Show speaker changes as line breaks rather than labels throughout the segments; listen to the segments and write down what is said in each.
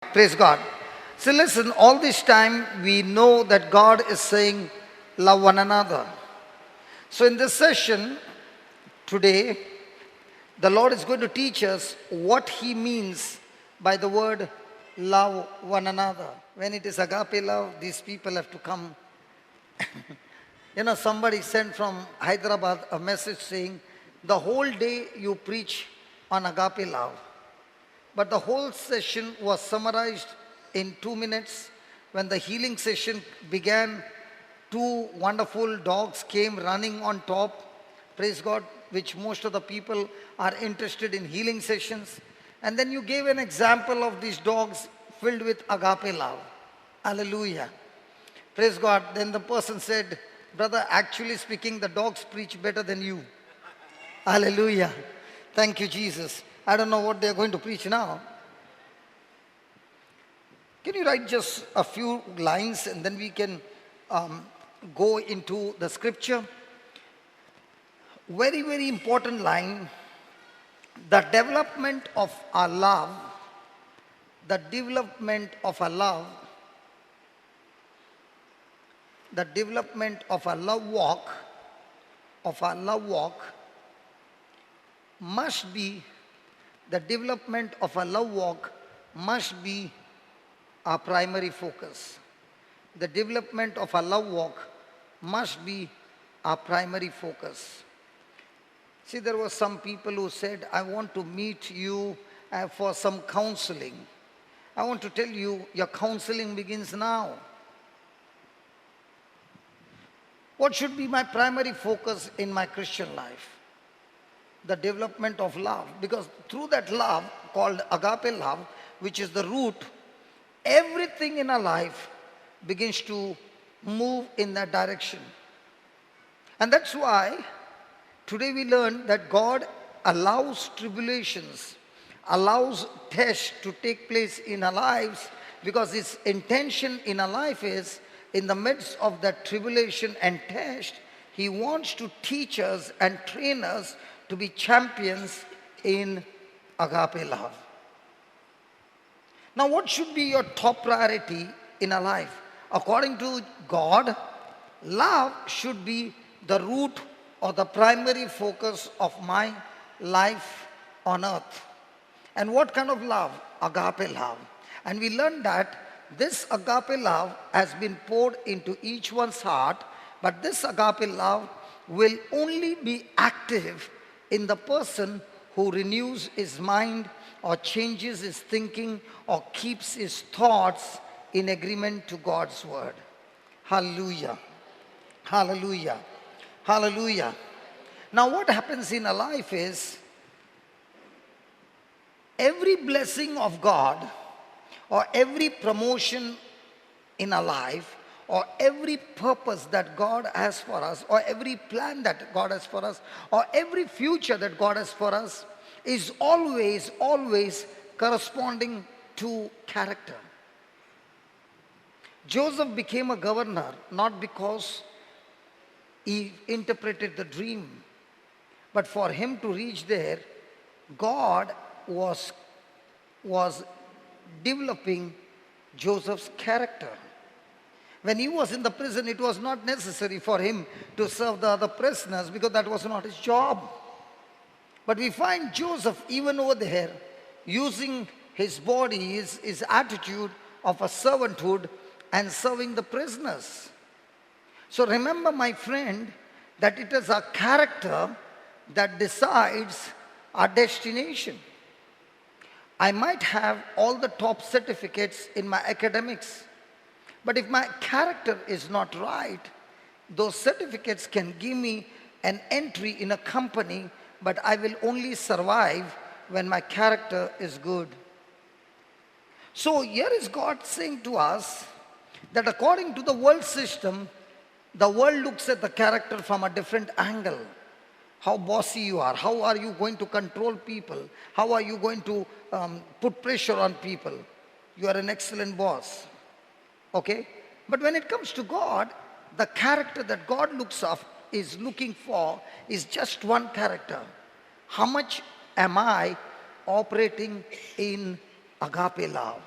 Praise God. So listen, all this time we know that God is saying, love one another. So in this session today, the Lord is going to teach us what He means by the word love one another. When it is agape love, these people have to come. Somebody sent from Hyderabad a message saying, the whole day you preach on agape love. But the whole session was summarized in 2 minutes. When the healing session began, two wonderful dogs came running on top, praise God, which most of the people are interested in healing sessions. And then you gave an example of these dogs filled with agape love. Hallelujah. Praise God. Then the person said, brother, actually speaking, the dogs preach better than you. Hallelujah. Thank you, Jesus. I don't know what they're going to preach now. Can you write just a few lines and then we can go into the scripture? Very, very important line. The development of our love, the development of our love, the development of our love walk, must be, the development of a love walk must be our primary focus. The development of a love walk must be our primary focus. See, there were some people who said, I want to meet you for some counseling. I want to tell you, your counseling begins now. What should be my primary focus in my Christian life? The development of love, because through that love called agape love, which is the root, everything in our life begins to move in that direction. And that's why today we learn that God allows tribulations, allows tests to take place in our lives, because His intention in our life is, in the midst of that tribulation and test, He wants to teach us and train us to be champions in agape love. Now, what should be your top priority in a life? According to God, love should be the root or the primary focus of my life on earth. And what kind of love? Agape love. And we learned that this agape love has been poured into each one's heart, but this agape love will only be active in the person who renews his mind or changes his thinking or keeps his thoughts in agreement to God's word. Hallelujah. Hallelujah. Hallelujah. Now what happens in a life is, every blessing of God or every promotion in a life or every purpose that God has for us, or every plan that God has for us, or every future that God has for us, is always corresponding to character. Joseph became a governor not because he interpreted the dream, but for him to reach there, God was developing Joseph's character. When he was in the prison, it was not necessary for him to serve the other prisoners, because that was not his job. But we find Joseph even over there using his body, his attitude of a servanthood and serving the prisoners. So remember, my friend, that it is our character that decides our destination. I might have all the top certificates in my academics, but if my character is not right, those certificates can give me an entry in a company, but I will only survive when my character is good. So here is God saying to us that according to the world system, the world looks at the character from a different angle. How bossy you are, how are you going to control people, how are you going to put pressure on people. You are an excellent boss. Okay? But when it comes to God, the character that God is looking for is just one character. How much am I operating in agape love?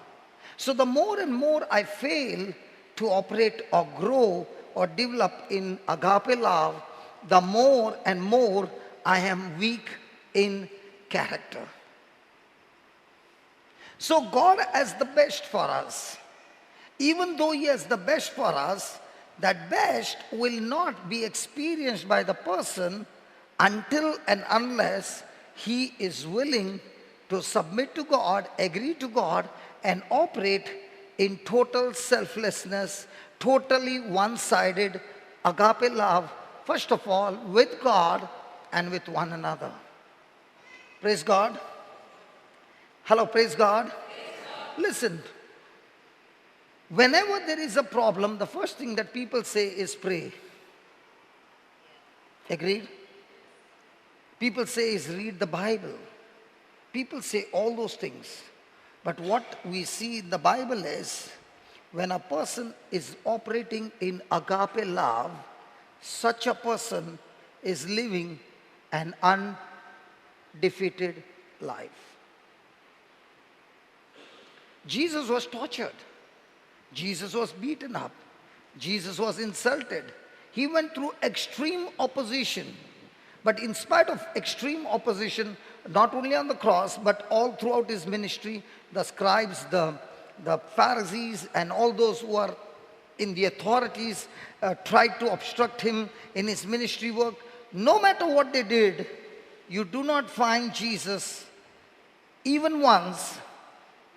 So the more and more I fail to operate or grow or develop in agape love, the more and more I am weak in character. So God has the best for us. Even though He has the best for us, that best will not be experienced by the person until and unless he is willing to submit to God, agree to God, and operate in total selflessness, totally one-sided agape love, first of all with God and with one another. Praise God. Hello, praise God. Listen, whenever there is a problem, the first thing that people say is pray. Agreed? People say is read the Bible. People say all those things. But what we see in the Bible is when a person is operating in agape love, such a person is living an undefeated life. Jesus was tortured. Jesus was beaten up. Jesus was insulted. He went through extreme opposition. But in spite of extreme opposition, not only on the cross, but all throughout his ministry, the scribes, the Pharisees, and all those who are in the authorities tried to obstruct him in his ministry work. No matter what they did, you do not find Jesus even once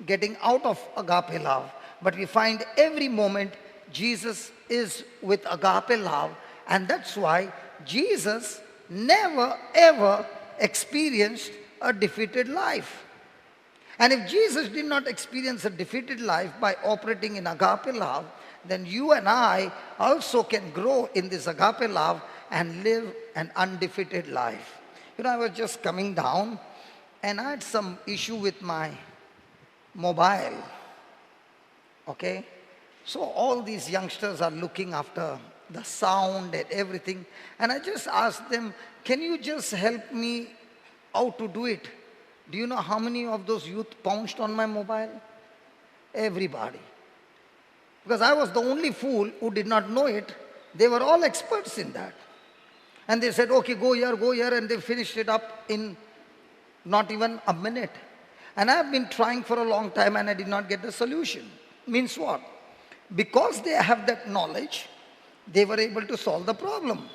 getting out of agape love. But we find every moment Jesus is with agape love, and that's why Jesus never ever experienced a defeated life. And if Jesus did not experience a defeated life by operating in agape love, then you and I also can grow in this agape love and live an undefeated life. You know, I was just coming down and I had some issue with my mobile. Okay? So all these youngsters are looking after the sound and everything. And I just asked them, can you just help me how to do it? Do you know how many of those youth pounced on my mobile? Everybody. Because I was the only fool who did not know it. They were all experts in that. And they said, okay, go here, and they finished it up in not even a minute. And I've been trying for a long time and I did not get the solution. Means what? Because they have that knowledge, they were able to solve the problem.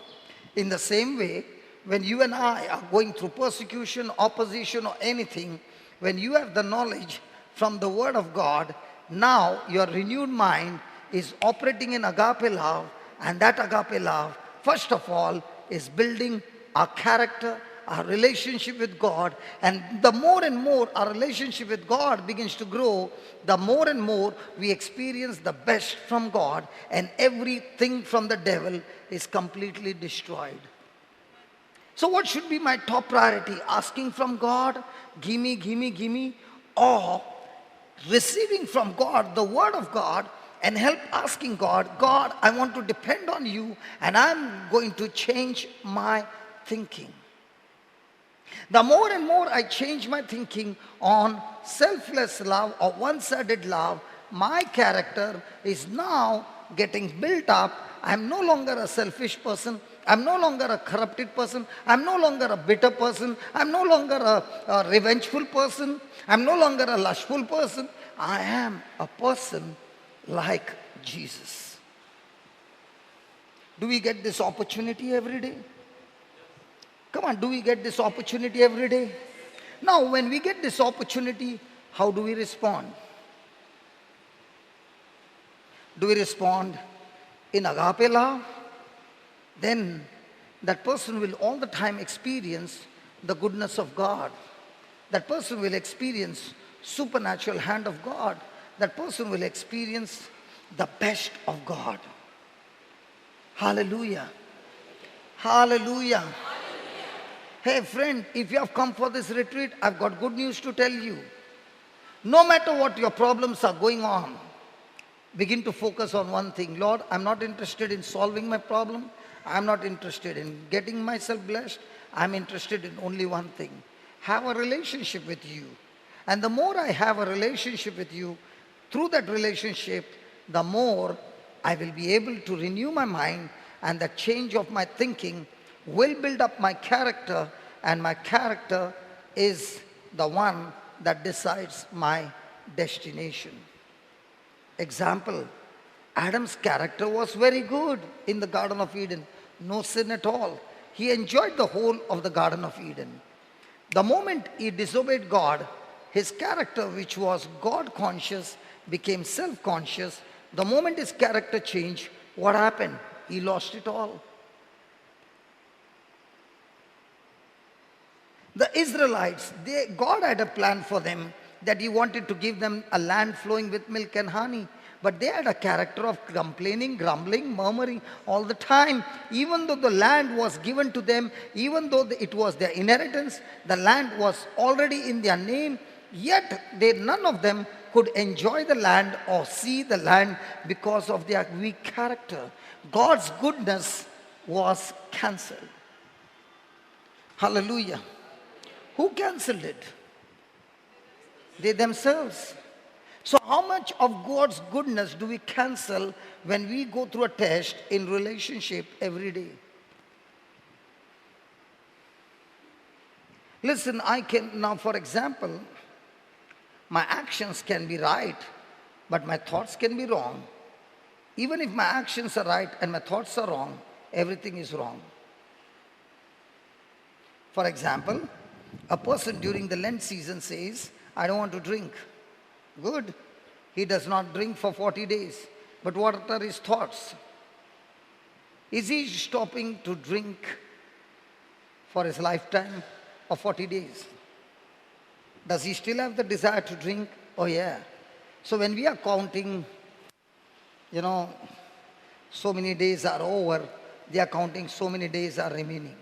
In the same way, when you and I are going through persecution, opposition, or anything, when you have the knowledge from the Word of God, now your renewed mind is operating in agape love, and that agape love, first of all, is building our character, our relationship with God. And the more and more our relationship with God begins to grow, the more and more we experience the best from God, and everything from the devil is completely destroyed. So what should be my top priority? Asking from God, gimme, or receiving from God the Word of God and help asking God, God, I want to depend on you and I'm going to change my thinking. The more and more I change my thinking on selfless love or one-sided love, my character is now getting built up. I'm no longer a selfish person. I'm no longer a corrupted person. I'm no longer a bitter person. I'm no longer a revengeful person. I'm no longer a lustful person. I am a person like Jesus. Do we get this opportunity every day? Come on, do we get this opportunity every day? Now, when we get this opportunity, how do we respond? Do we respond in agape love? Then that person will all the time experience the goodness of God. That person will experience supernatural hand of God. That person will experience the best of God. Hallelujah. Hallelujah. Hey friend, if you have come for this retreat, I've got good news to tell you. No matter what your problems are going on, begin to focus on one thing. Lord, I'm not interested in solving my problem. I'm not interested in getting myself blessed. I'm interested in only one thing. Have a relationship with you. And the more I have a relationship with you, Through that relationship, the more I will be able to renew my mind, and the change of my thinking will build up my character, and my character is the one that decides my destination. Example, Adam's character was very good in the Garden of Eden. No sin at all. He enjoyed the whole of the Garden of Eden. The moment he disobeyed God, his character, which was God conscious, became self conscious. The moment his character changed, what happened? He lost it all. The Israelites, God had a plan for them, that he wanted to give them a land flowing with milk and honey. But they had a character of complaining, grumbling, murmuring all the time. Even though the land was given to them, even though it was their inheritance, the land was already in their name, yet none of them could enjoy the land or see the land because of their weak character. God's goodness was cancelled. Hallelujah. Who cancelled it? They themselves. So how much of God's goodness do we cancel when we go through a test in relationship every day? Listen, I can now, for example, my actions can be right, but my thoughts can be wrong. Even if my actions are right and my thoughts are wrong, everything is wrong. For example, a person during the Lent season says, I don't want to drink. Good. He does not drink for 40 days. But what are his thoughts? Is he stopping to drink for his lifetime or 40 days? Does he still have the desire to drink? Oh yeah. So when we are counting, so many days are over, they are counting so many days are remaining.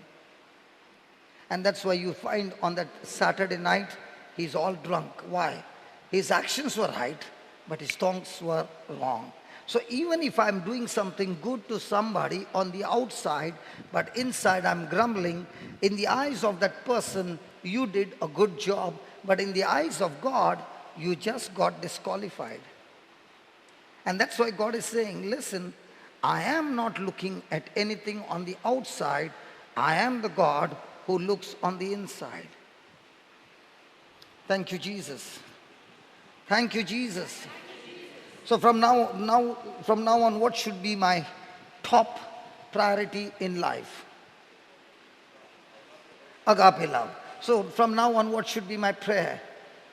And that's why you find on that Saturday night, he's all drunk. Why? His actions were right, but his thoughts were wrong. So even if I'm doing something good to somebody on the outside, but inside I'm grumbling, in the eyes of that person, you did a good job, but in the eyes of God, you just got disqualified. And that's why God is saying, listen, I am not looking at anything on the outside. I am the God who looks on the inside. Thank you, Jesus. Thank you, Jesus. So from now on, what should be my top priority in life? Agape love. So from now on, what should be my prayer?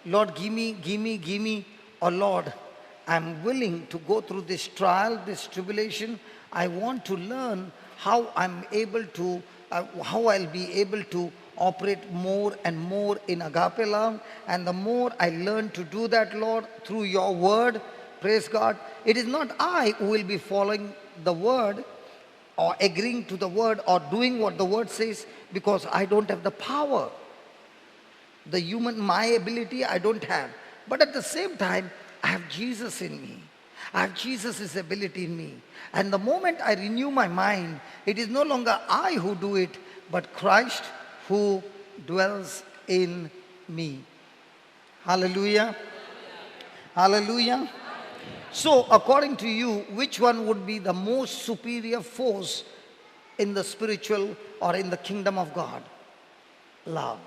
Lord, give me, or Lord, I'm willing to go through this trial, this tribulation. I want to learn how I'll be able to operate more and more in agape love. And the more I learn to do that, Lord, through your word, praise God, it is not I who will be following the word or agreeing to the word or doing what the word says, because I don't have the power. My ability I don't have. But at the same time, I have Jesus in me. I have Jesus' ability in me. And the moment I renew my mind, it is no longer I who do it, but Christ who dwells in me. Hallelujah. Hallelujah. So according to you, which one would be the most superior force in the spiritual or in the kingdom of God? Love.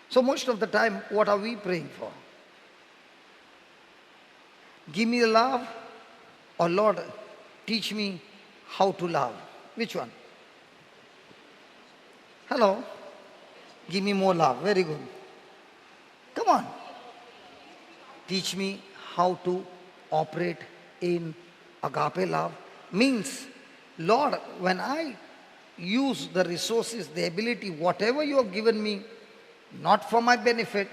So most of the time, what are we praying for? Give me the love, or Lord, teach me how to love. Which one? Hello? Give me more love. Very good. Come on. Teach me how to operate in agape love. Means, Lord, when I use the resources, the ability, whatever you have given me, not for my benefit,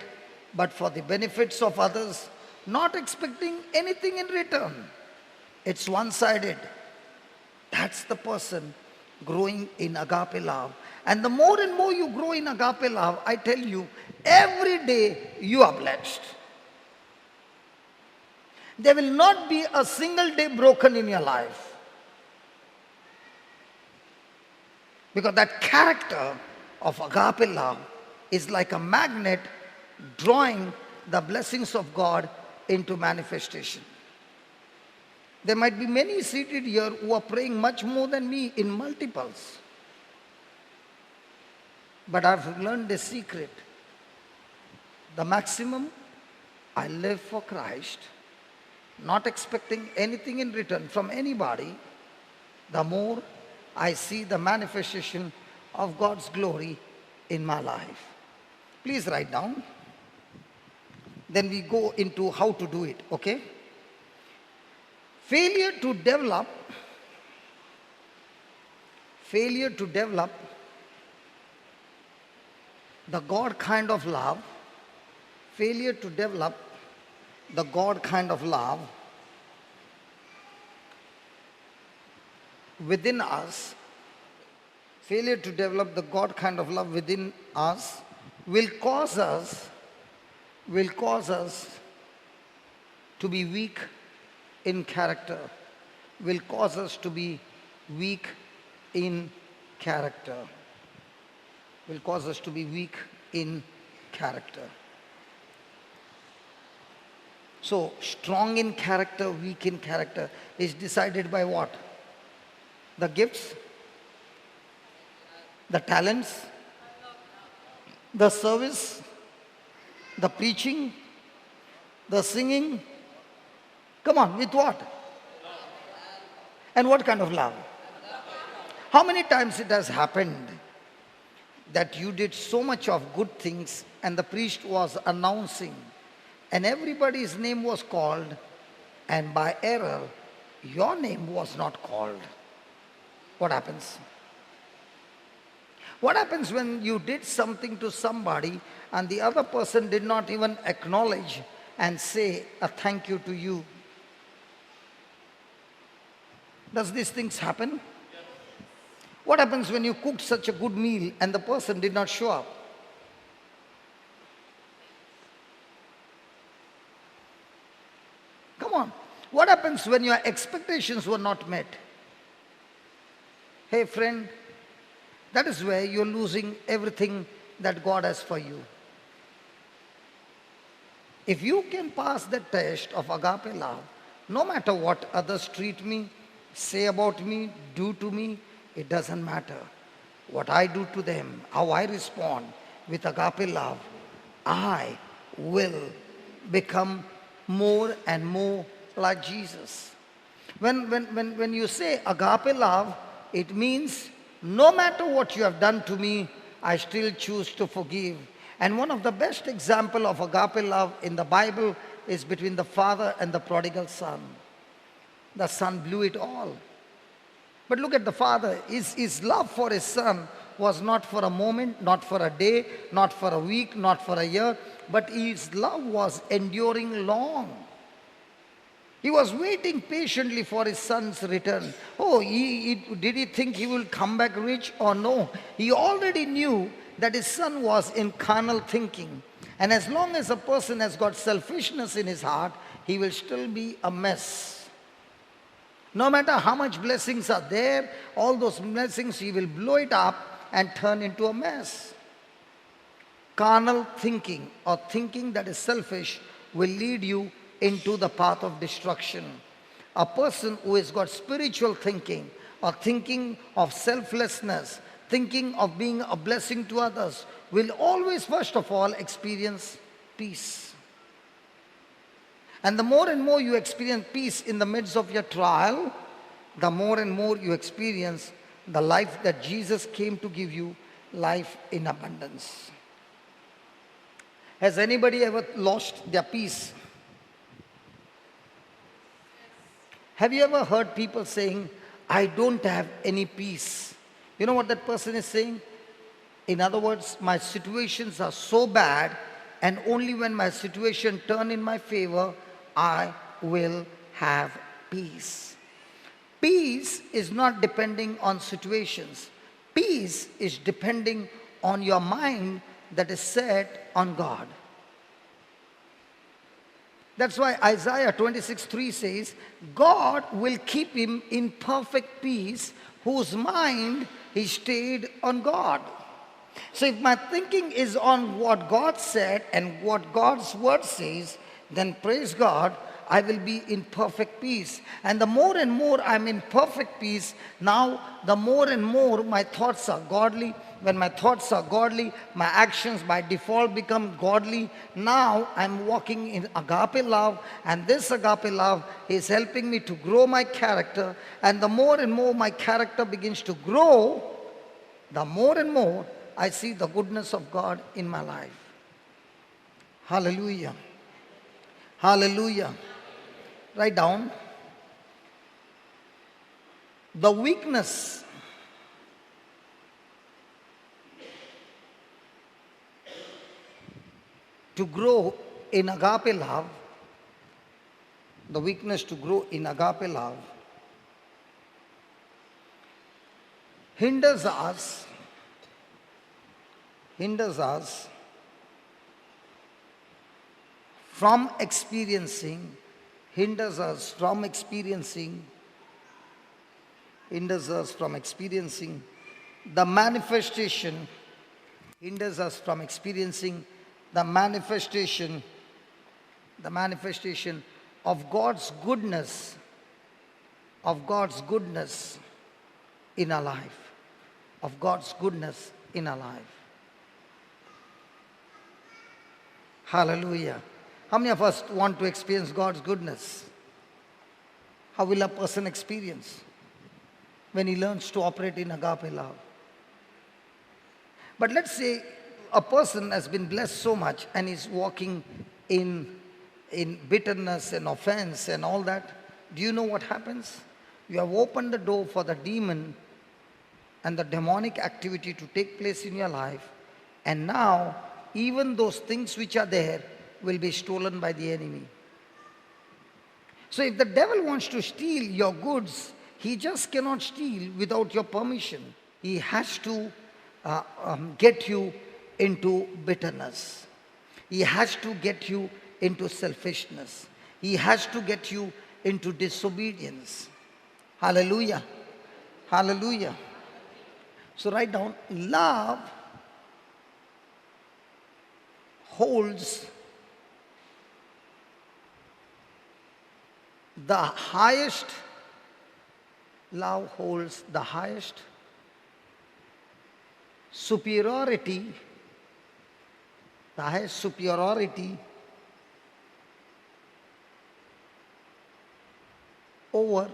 but for the benefits of others, not expecting anything in return. It's one-sided. That's the person growing in agape love. And the more and more you grow in agape love, I tell you, every day you are blessed. There will not be a single day broken in your life. Because that character of agape love is like a magnet drawing the blessings of God into manifestation. There might be many seated here who are praying much more than me in multiples. But I've learned a secret. The maximum, I live for Christ, not expecting anything in return from anybody, the more I see the manifestation of God's glory in my life. Please write down. Then we go into how to do it, okay? Failure to develop the God kind of love, failure to develop the God kind of love within us, failure to develop the God kind of love within us will cause us to be weak in character, will cause us to be weak in character, will cause us to be weak in character. So, strong in character, weak in character is decided by what? The gifts, the talents, the service, the preaching, the singing. Come on, with what? And what kind of love? How many times it has happened that you did so much of good things and the priest was announcing and everybody's name was called and by error your name was not called? What happens? What happens when you did something to somebody and the other person did not even acknowledge and say a thank you to you? Does these things happen? What happens when you cooked such a good meal and the person did not show up? Come on. What happens when your expectations were not met? Hey friend, that is where you're losing everything that God has for you. If you can pass the test of agape love, no matter what others treat me, say about me, do to me, it doesn't matter. What I do to them, how I respond with agape love, I will become more and more like Jesus. When you say agape love, it means no matter what you have done to me, I still choose to forgive. And one of the best examples of agape love in the Bible is between the father and the prodigal son. The son blew it all. But look at the father. His love for his son was not for a moment, not for a day, not for a week, not for a year, but his love was enduring long. He was waiting patiently for his son's return. Oh, did he think he will come back rich or no? He already knew that his son was in carnal thinking. And as long as a person has got selfishness in his heart, he will still be a mess. No matter how much blessings are there, all those blessings, he will blow it up and turn into a mess. Carnal thinking or thinking that is selfish will lead you into the path of destruction. A person who has got spiritual thinking or thinking of selflessness, thinking of being a blessing to others, will always first of all experience peace. And the more and more you experience peace in the midst of your trial, the more and more you experience the life that Jesus came to give you, life in abundance. Has anybody ever lost their peace? Have you ever heard people saying, I don't have any peace? You know what that person is saying? In other words, my situations are so bad, and only when my situation turn in my favor, I will have peace. Peace is not depending on situations. Peace is depending on your mind that is set on God. That's why Isaiah 26:3 says, God will keep him in perfect peace whose mind is stayed on God. So if my thinking is on what God said and what God's word says, then praise God, I will be in perfect peace. And the more and more I'm in perfect peace, now the more and more my thoughts are godly. When my thoughts are godly, my actions by default become godly. Now I'm walking in agape love, and this agape love is helping me to grow my character. And the more and more my character begins to grow, the more and more I see the goodness of God in my life. Hallelujah. Hallelujah. Write down. The weakness to grow in agape love, the weakness to grow in agape love hinders us from experiencing the manifestation of God's goodness in our life. Of God's goodness in our life. Hallelujah. How many of us want to experience God's goodness? How will a person experience when he learns to operate in agape love? But let's say a person has been blessed so much and is walking in bitterness and offense and all that. Do you know what happens? You have opened the door for the demon and the demonic activity to take place in your life, and now even those things which are there will be stolen by the enemy. So if the devil wants to steal your goods, he just cannot steal without your permission. He has to get you into bitterness. He has to get you into selfishness. He has to get you into disobedience. Hallelujah. Hallelujah. So write down, love holds the highest superiority over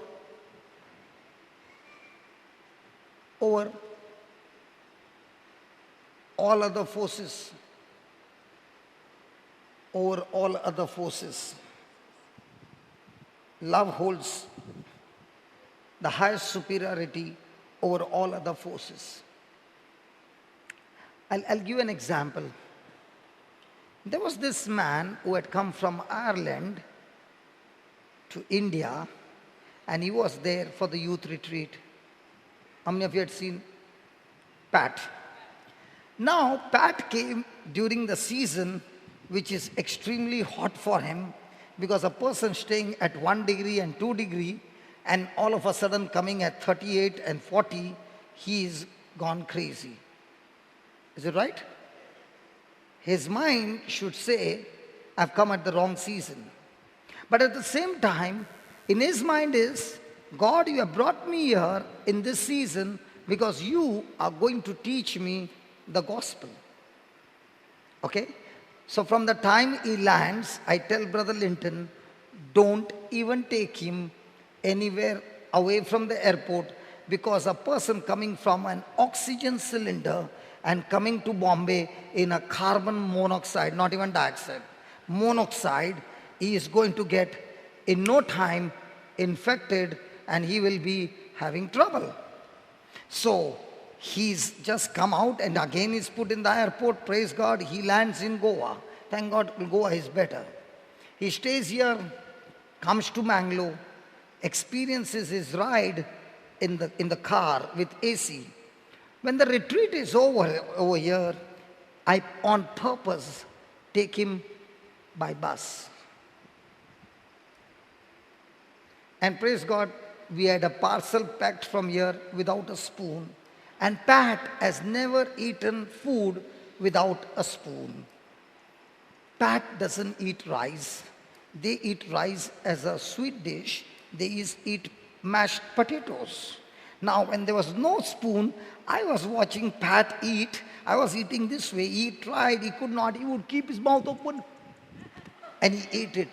all other forces. Love holds the highest superiority over all other forces. I'll give you an example. There was this man who had come from Ireland to India, and he was there for the youth retreat. How many of you had seen Pat? Now, Pat came during the season which is extremely hot for him, because a person staying at 1 degree and 2 degree and all of a sudden coming at 38 and 40, he's gone crazy. Is it right? His mind should say, I've come at the wrong season. But at the same time, in his mind is, God, you have brought me here in this season because you are going to teach me the gospel. Okay? So from the time he lands, I tell Brother Linton, don't even take him anywhere away from the airport, because a person coming from an oxygen cylinder and coming to Bombay in a carbon monoxide, not even dioxide, monoxide, he is going to get in no time infected and he will be having trouble. So he's just come out and again is put in the airport. Praise God, he lands in Goa. Thank God Goa is better. He stays here, comes to Mangalore, experiences his ride in the car with AC. When the retreat is over here, I on purpose take him by bus. And praise God, we had a parcel packed from here without a spoon. And Pat has never eaten food without a spoon. Pat doesn't eat rice. They eat rice as a sweet dish. They eat mashed potatoes. Now, when there was no spoon, I was watching Pat eat. I was eating this way. He tried, he could not. He would keep his mouth open and he ate it.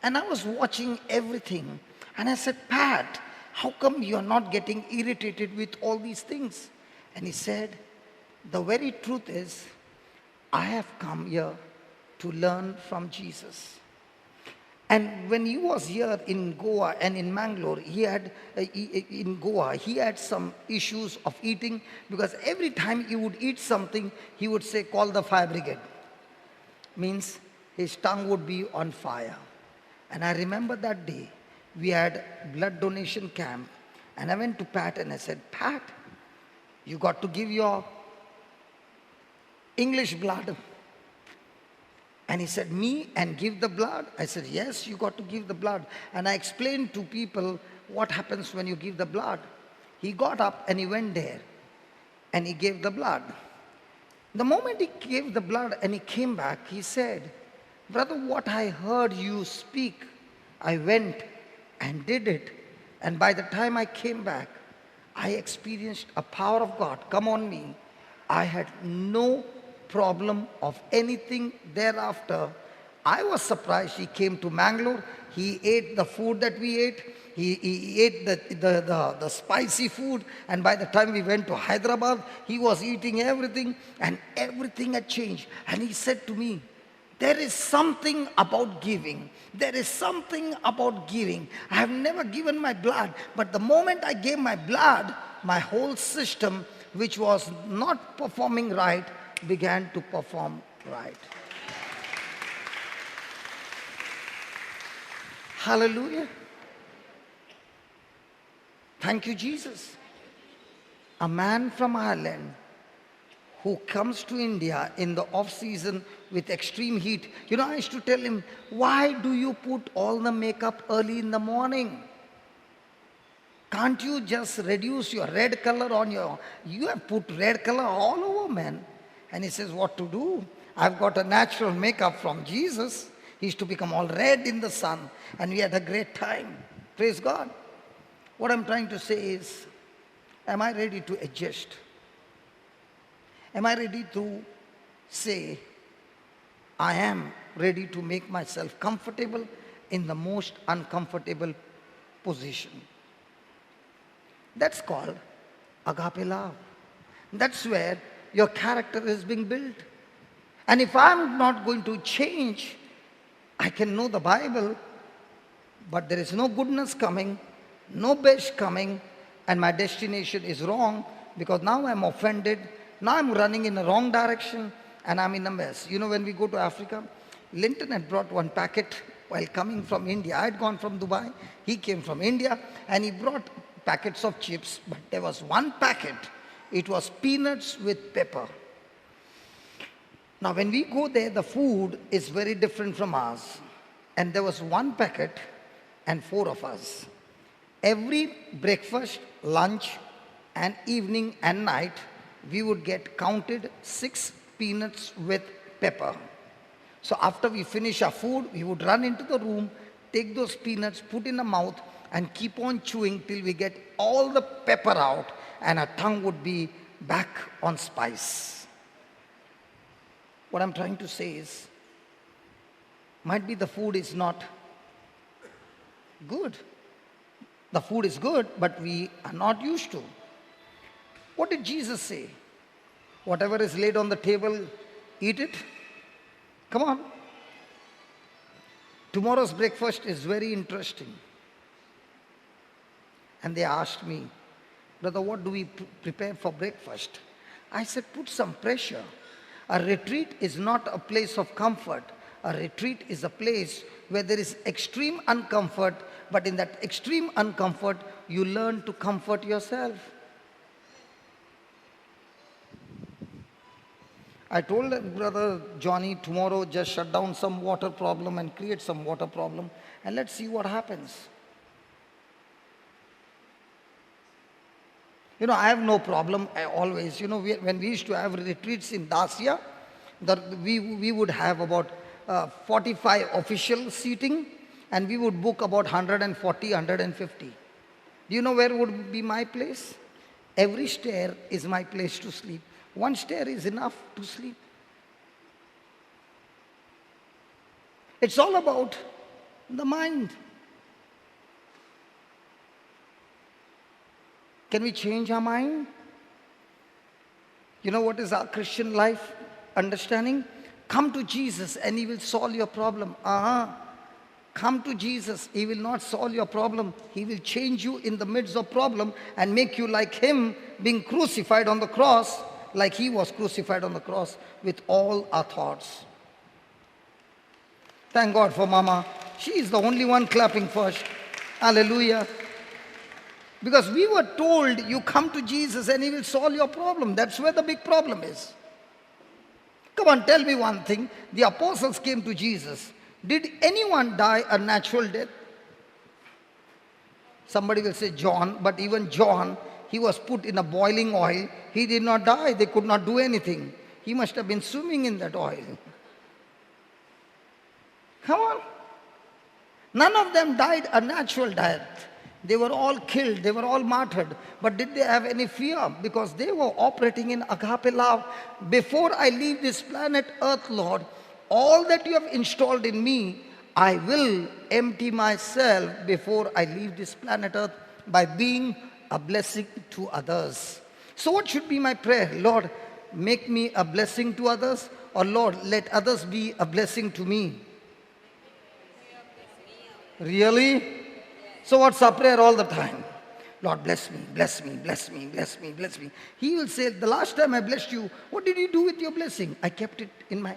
And I was watching everything. And I said, Pat, how come you are not getting irritated with all these things? And he said, the very truth is, I have come here to learn from Jesus. And when he was here in Goa and in Mangalore, he had some issues of eating, because every time he would eat something, he would say, call the fire brigade. Means his tongue would be on fire. And I remember that day, we had blood donation camp, and I went to Pat and I said, Pat, you got to give your English blood. And he said, me, and give the blood? I said, yes, you got to give the blood. And I explained to people what happens when you give the blood. He got up and he went there and he gave the blood. The moment he gave the blood and he came back, he said, brother, what I heard you speak, I went and did it. And by the time I came back, I experienced a power of God come on me. I had no problem of anything thereafter. I was surprised. He came to Mangalore. He ate the food that we ate. He ate the spicy food. And by the time we went to Hyderabad, he was eating everything, and everything had changed. And he said to me, there is something about giving. There is something about giving. I have never given my blood, but the moment I gave my blood, my whole system, which was not performing right, began to perform right. Hallelujah. Thank you, Jesus. A man from Ireland who comes to India in the off-season with extreme heat. You know, I used to tell him, why do you put all the makeup early in the morning? Can't you just reduce your red color on your... You have put red color all over, man. And he says, what to do? I've got a natural makeup from Jesus. He used to become all red in the sun. And we had a great time. Praise God. What I'm trying to say is, am I ready to adjust? Am I ready to say, I am ready to make myself comfortable in the most uncomfortable position? That's called agape love. That's where your character is being built. And if I'm not going to change, I can know the Bible, but there is no goodness coming, no best coming, and my destination is wrong, because now I'm offended, now I'm running in the wrong direction, and I'm in a mess. You know, when we go to Africa, Linton had brought one packet while coming from India. I had gone from Dubai, he came from India, and he brought packets of chips, but there was one packet. It was peanuts with pepper. Now, when we go there, the food is very different from ours. And there was one packet and 4 of us. Every breakfast, lunch, and evening and night, we would get counted 6 peanuts with pepper. So after we finish our food, we would run into the room, take those peanuts, put in the mouth, and keep on chewing till we get all the pepper out, and our tongue would be back on spice. What I'm trying to say is, might be the food is not good. The food is good, but we are not used to. What did Jesus say? Whatever is laid on the table, eat it. Come on. Tomorrow's breakfast is very interesting. And they asked me, brother, what do we prepare for breakfast? I said, put some pressure. A retreat is not a place of comfort. A retreat is a place where there is extreme uncomfort, but in that extreme uncomfort, you learn to comfort yourself. I told brother Johnny, tomorrow just shut down some water problem and create some water problem, and let's see what happens. I have no problem always. When we used to have retreats in Dacia, we would have about 45 official seating, and we would book about 140, 150. Do you know where would be my place? Every stair is my place to sleep. One stair is enough to sleep. It's all about the mind. Can we change our mind? You know what is our Christian life understanding? Come to Jesus and He will solve your problem. Come to Jesus. He will not solve your problem. He will change you in the midst of problem and make you like Him, being crucified on the cross, like He was crucified on the cross with all our thoughts. Thank God for Mama. She is the only one clapping first. Hallelujah. Because we were told, you come to Jesus and He will solve your problem. That's where the big problem is. Come on, tell me one thing. The apostles came to Jesus. Did anyone die a natural death? Somebody will say John, but even John, he was put in a boiling oil. He did not die. They could not do anything. He must have been swimming in that oil. Come on. None of them died a natural death. They were all killed. They were all martyred. But did they have any fear? Because they were operating in agape love. Before I leave this planet Earth, Lord, all that you have installed in me, I will empty myself before I leave this planet Earth by being a blessing to others. So what should be my prayer? Lord, make me a blessing to others, or Lord, let others be a blessing to me. Really? So what's our prayer all the time? Lord, bless me, bless me, bless me, bless me, bless me. He will say, the last time I blessed you, what did you do with your blessing? I kept it in my...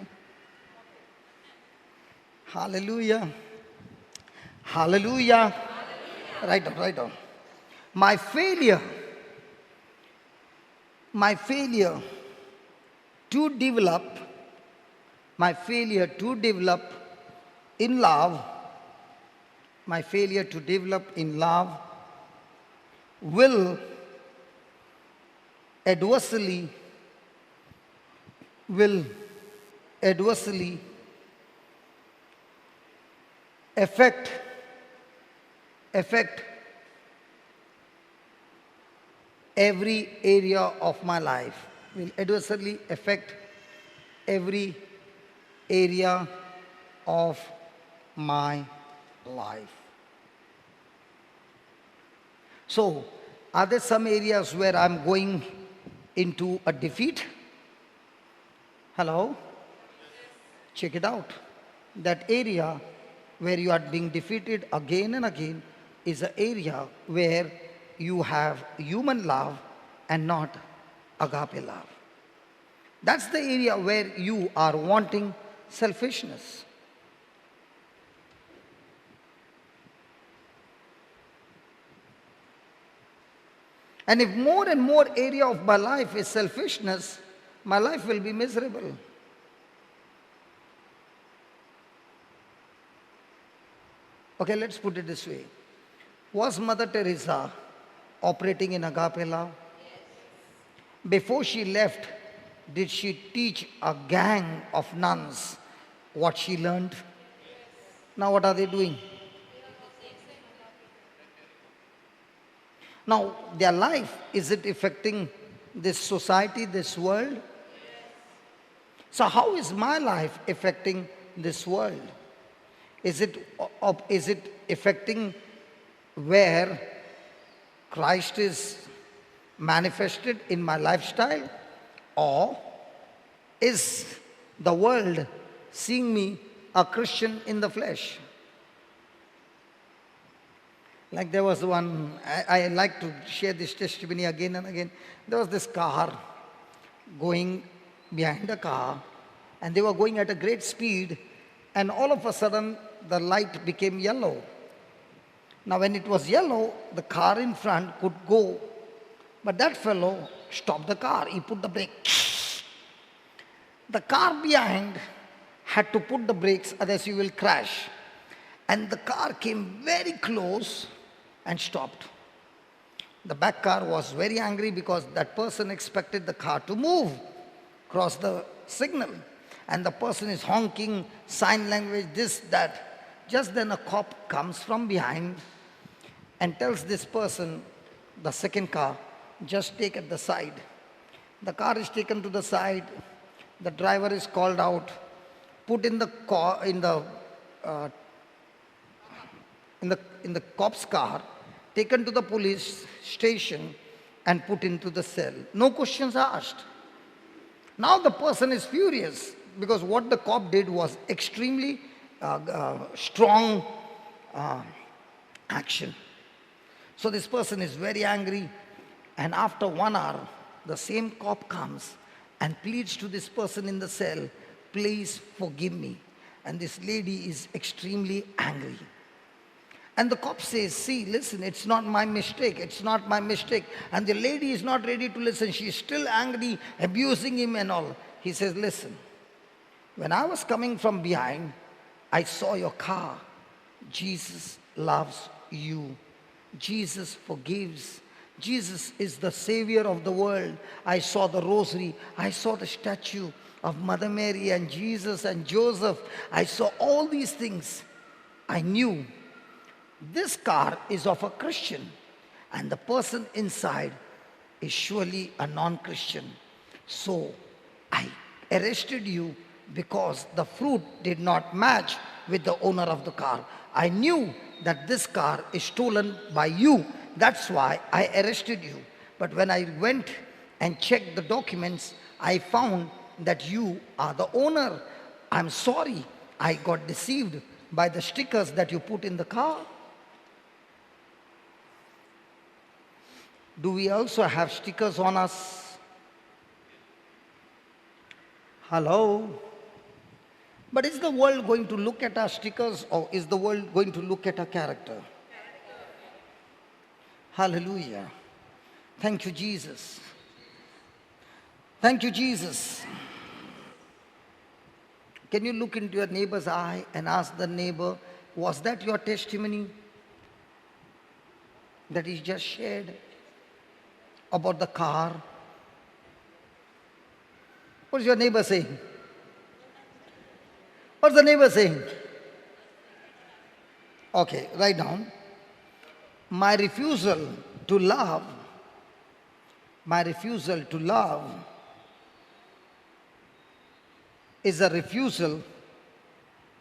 Hallelujah. Hallelujah. Hallelujah. Write down. My failure to develop in love, will adversely affect every area of my life. Will adversely affect every area of my life. So, are there some areas where I'm going into a defeat? Hello? Check it out. That area where you are being defeated again and again is an area where you have human love and not agape love. That's the area where you are wanting selfishness. And if more and more area of my life is selfishness, my life will be miserable. Okay, let's put it this way. Was Mother Teresa operating in agape love? Before she left, did she teach a gang of nuns what she learned? Now what are they doing? Now their life, is it affecting this society, this world? So how is my life affecting this world? Is it affecting where Christ is manifested in my lifestyle? Or is the world seeing me a Christian in the flesh? Like there was one, I like to share this testimony again and again. There was this car going behind the car, and they were going at a great speed, and all of a sudden the light became yellow. Now when it was yellow, the car in front could go, but that fellow stopped the car. He put the brake. The car behind had to put the brakes, otherwise you will crash. And the car came very close and stopped. The back car was very angry because that person expected the car to move, cross the signal. And the person is honking, sign language, this, that. Just then a cop comes from behind and tells this person, the second car, just take at the side. The car is taken to the side. The driver is called out, put in the car, in the cop's car, taken to the police station and put into the cell. No questions asked. Now the person is furious because what the cop did was extremely strong action. So this person is very angry, and after 1 hour, the same cop comes and pleads to this person in the cell, please forgive me. And this lady is extremely angry. And the cop says, see, listen, it's not my mistake. It's not my mistake. And the lady is not ready to listen. She is still angry, abusing him and all. He says, listen, when I was coming from behind, I saw your car. Jesus loves you. Jesus forgives. Jesus is the Savior of the world. I saw the rosary. I saw the statue of Mother Mary and Jesus and Joseph. I saw all these things. I knew this car is of a Christian, and the person inside is surely a non-Christian. So I arrested you because the fruit did not match with the owner of the car. I knew that this car is stolen by you. That's why I arrested you. But when I went and checked the documents, I found that you are the owner. I'm sorry. I got deceived by the stickers that you put in the car. Do we also have stickers on us? Hello? But is the world going to look at our stickers, or is the world going to look at our character? Hallelujah. Thank you, Jesus. Thank you, Jesus. Can you look into your neighbor's eye and ask the neighbor, was that your testimony that is just shared about the car? What is your neighbor saying? What's the neighbor saying? Okay, write down. My refusal to love is a refusal.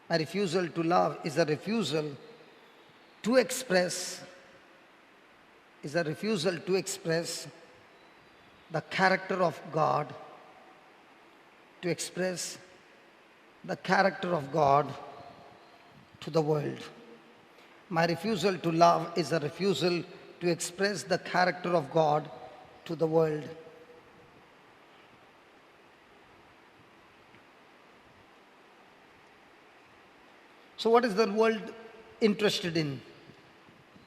My refusal to love is a refusal to express, the character of God, to express the character of God to the world. My refusal to love is a refusal to express the character of God to the world. So what is the world interested in?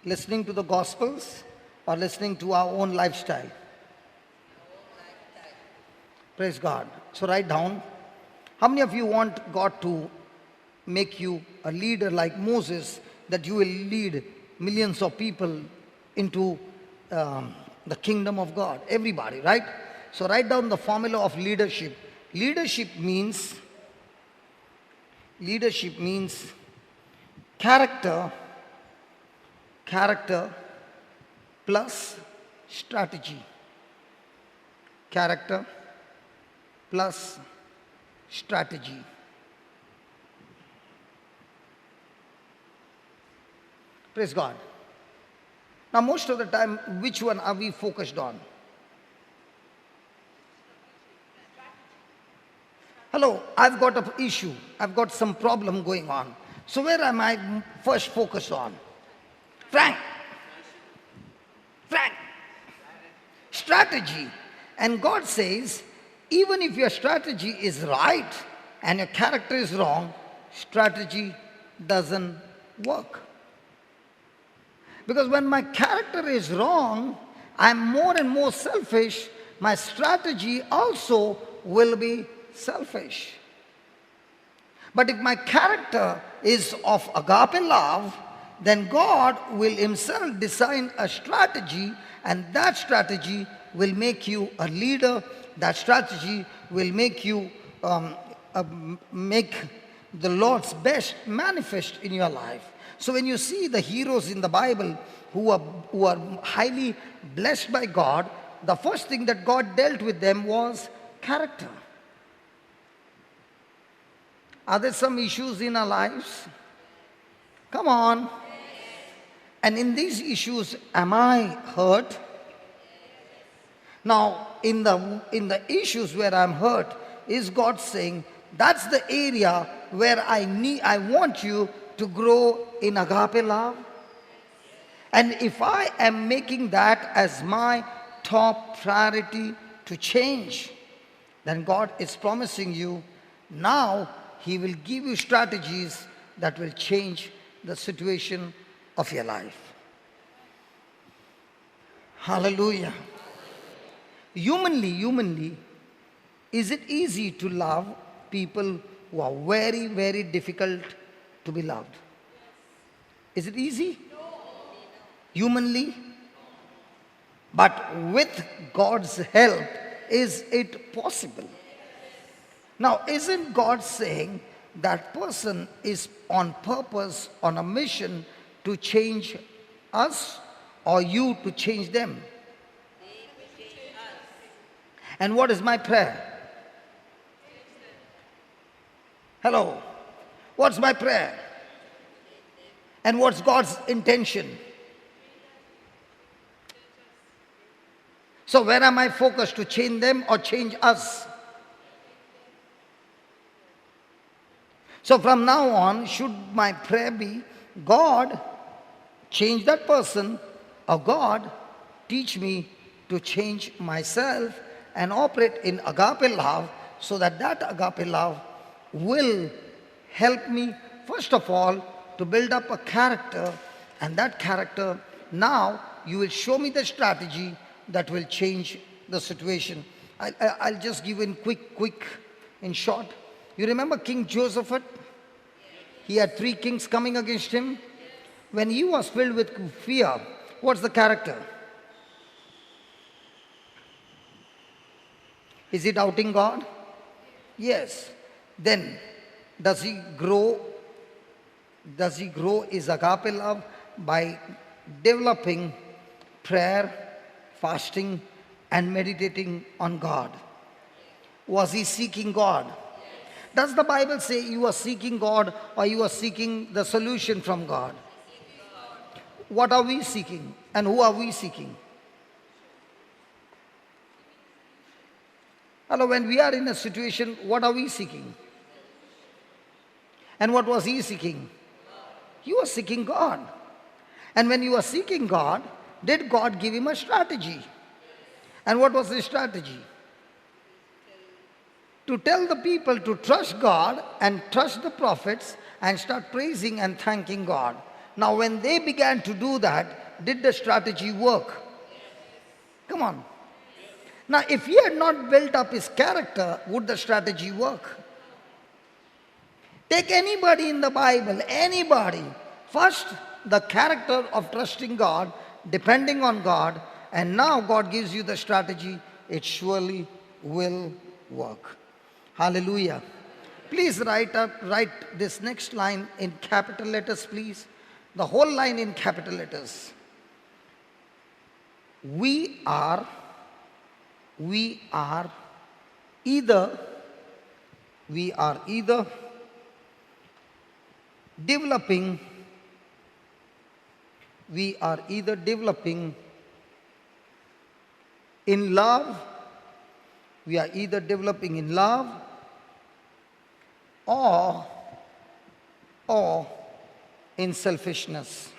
Listening to the Gospels or listening to our own lifestyle? Praise God. So write down. How many of you want God to make you a leader like Moses, that you will lead millions of people into the kingdom of God? Everybody, right? So write down the formula of leadership. Leadership means character plus strategy. Character plus strategy. Praise God. Now most of the time, which one are we focused on? Hello, I've got an issue. I've got some problem going on. So where am I first focused on? Frank. Strategy. And God says, even if your strategy is right and your character is wrong, strategy doesn't work. Because when my character is wrong, I'm more and more selfish, my strategy also will be selfish. But if my character is of agape love, then God will himself design a strategy, and that strategy will make you a leader. That strategy will make you make the Lord's best manifest in your life. So when you see the heroes in the Bible who are highly blessed by God, the first thing that God dealt with them was character. Are there some issues in our lives? Come on. And in these issues, am I hurt? Now, in the issues where I'm hurt, is God saying, that's the area where I want you to grow in agape love? And if I am making that as my top priority to change, then God is promising you, now He will give you strategies that will change the situation of your life. Hallelujah. Humanly, is it easy to love people who are very, very difficult to be loved? Is it easy? Humanly? But with God's help, is it possible? Now, isn't God saying that person is on purpose, on a mission to change us, or you to change them? And what is my prayer? Hello? What's my prayer? And what's God's intention? So where am I focused, to change them or change us? So from now on, should my prayer be, God, change that person, or God, teach me to change myself and operate in agape love, so that agape love will help me, first of all, to build up a character, and that character, now you will show me the strategy that will change the situation. I'll just give in quick, in short. You remember King Joseph? He had 3 kings coming against him. When he was filled with fear, what's the character? Is he doubting God? Yes. Then, does he grow his agape love by developing prayer, fasting, and meditating on God? Was he seeking God? Does the Bible say you are seeking God, or you are seeking the solution from God? What are we seeking, and who are we seeking? Hello, when we are in a situation, what are we seeking? And what was he seeking? He was seeking God. And when you are seeking God, did God give him a strategy? And what was his strategy? To tell the people to trust God and trust the prophets and start praising and thanking God. Now when they began to do that, did the strategy work? Come on. Now if he had not built up his character, would the strategy work? Take anybody in the Bible, anybody. First, the character of trusting God, depending on God, and now God gives you the strategy, it surely will work. Hallelujah. Please write this next line in capital letters, please. The whole line in capital letters. We are either developing in love, or in selfishness.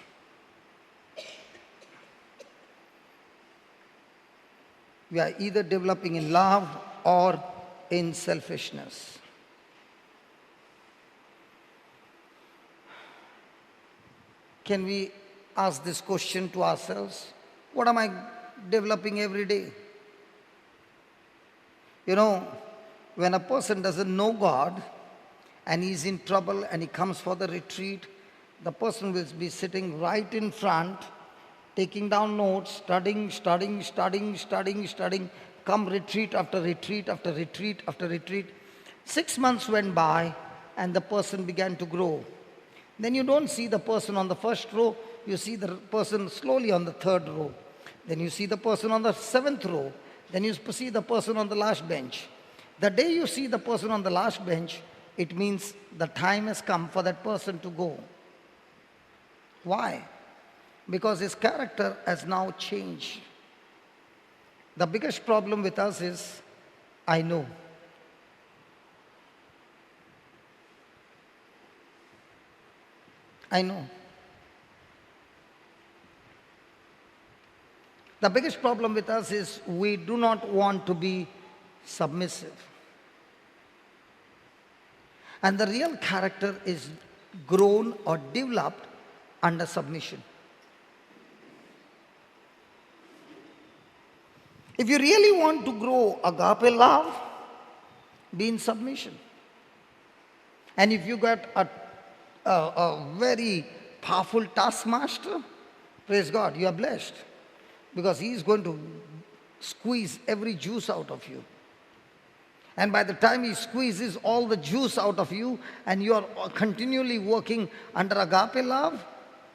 We are either developing in love or in selfishness. Can we ask this question to ourselves? What am I developing every day? You know, when a person doesn't know God and he's in trouble and he comes for the retreat, The person will be sitting right in front, taking down notes, studying, come retreat after retreat after retreat after retreat. 6 months went by and the person began to grow. Then you don't see the person on the first row, you see the person slowly on the third row. Then you see the person on the seventh row. Then you see the person on the last bench. The day you see the person on the last bench, it means the time has come for that person to go. Why? Because his character has now changed. The biggest problem with us is, I know. I know. The biggest problem with us is we do not want to be submissive. And the real character is grown or developed under submission. If you really want to grow agape love, be in submission. And if you got a very powerful taskmaster, praise God, you are blessed. Because he is going to squeeze every juice out of you. And by the time he squeezes all the juice out of you and you are continually working under agape love,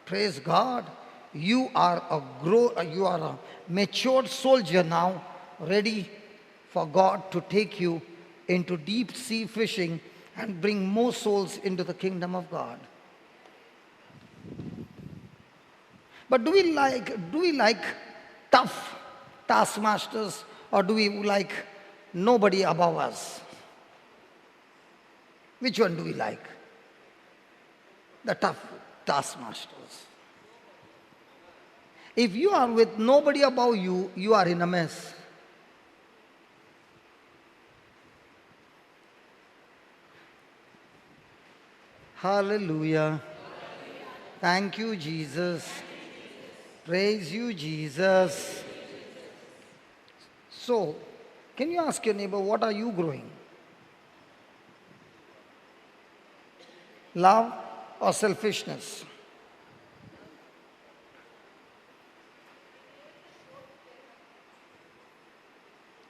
praise God, you are a matured soldier now, ready for God to take you into deep sea fishing and bring more souls into the kingdom of God. But do we like tough taskmasters, or do we like nobody above us? Which one do we like? The tough taskmasters. If you are with nobody above you, you are in a mess. Hallelujah. Thank you, Jesus. Praise you, Jesus. So, can you ask your neighbor, what are you growing? Love or selfishness?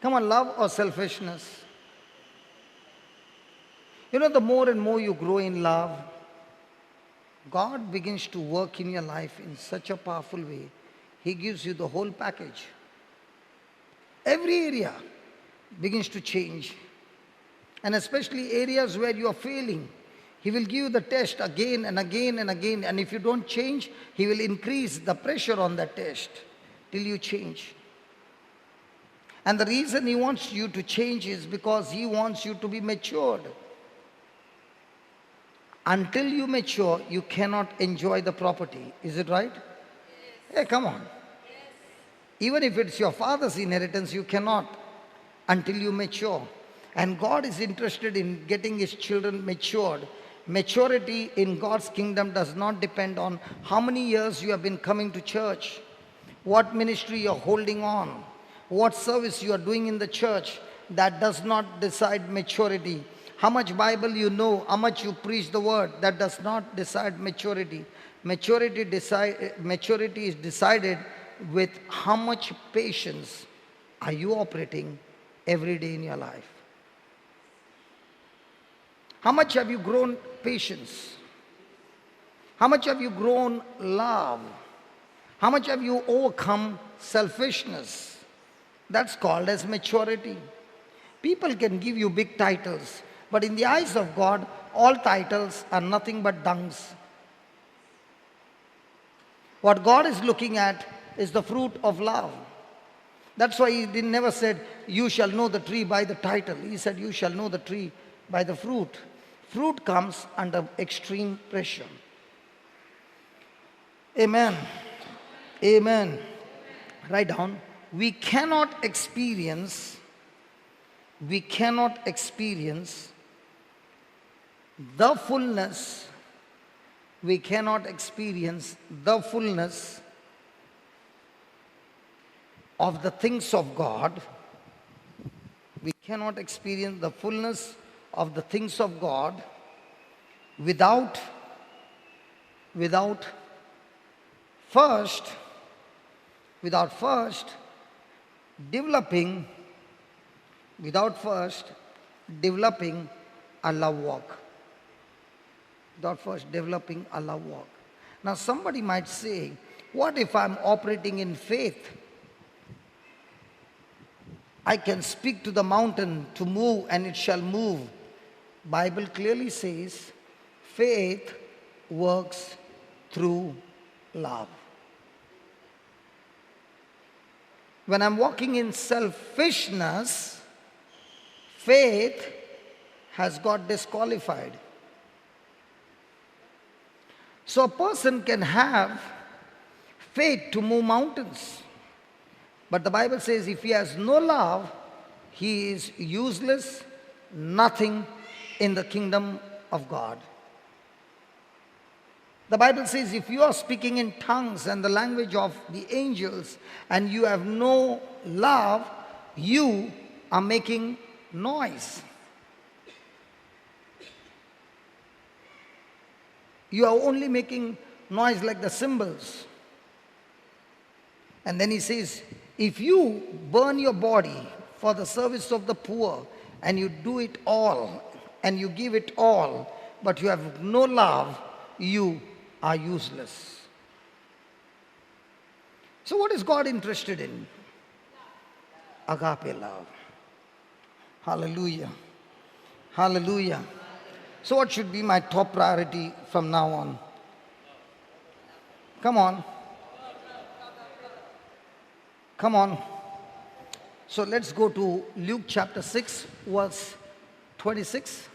Come on, love or selfishness? You know, the more and more you grow in love, God begins to work in your life in such a powerful way. He gives you the whole package. Every area begins to change. And especially areas where you are failing, He will give you the test again and again and again. And if you don't change, He will increase the pressure on that test till you change. And the reason He wants you to change is because He wants you to be matured. Until you mature, you cannot enjoy the property. Is it right? Yes. Hey, come on. Yes. Even if it's your father's inheritance, you cannot until you mature. And God is interested in getting His children matured. Maturity in God's kingdom does not depend on how many years you have been coming to church, what ministry you're holding on, what service you are doing in the church. That does not decide maturity. How much Bible you know, how much you preach the word, that does not decide maturity. Maturity is decided with how much patience are you operating every day in your life. How much have you grown patience? How much have you grown love? How much have you overcome selfishness? That's called as maturity. People can give you big titles, but in the eyes of God, all titles are nothing but dungs. What God is looking at is the fruit of love. That's why He never said, you shall know the tree by the title. He said, you shall know the tree by the fruit. Fruit comes under extreme pressure. Amen. Amen. Write down. We cannot experience the fullness, we cannot experience the fullness of the things of God. We cannot experience the fullness of the things of God without without first, developing, without first developing a love walk. Without first developing a love walk. Now somebody might say, what if I'm operating in faith? I can speak to the mountain to move and it shall move. Bible clearly says, faith works through love. When I'm walking in selfishness, faith has got disqualified. So a person can have faith to move mountains. But the Bible says if he has no love, he is useless, nothing in the kingdom of God. The Bible says if you are speaking in tongues and the language of the angels and you have no love, you are making noise. You are only making noise like the cymbals. And then he says, if you burn your body for the service of the poor and you do it all and you give it all, but you have no love, you are useless. So what is God interested in? Agape love. Hallelujah. Hallelujah. So what should be my top priority from now on? Come on. Come on. So let's go to Luke chapter 6, verse 26.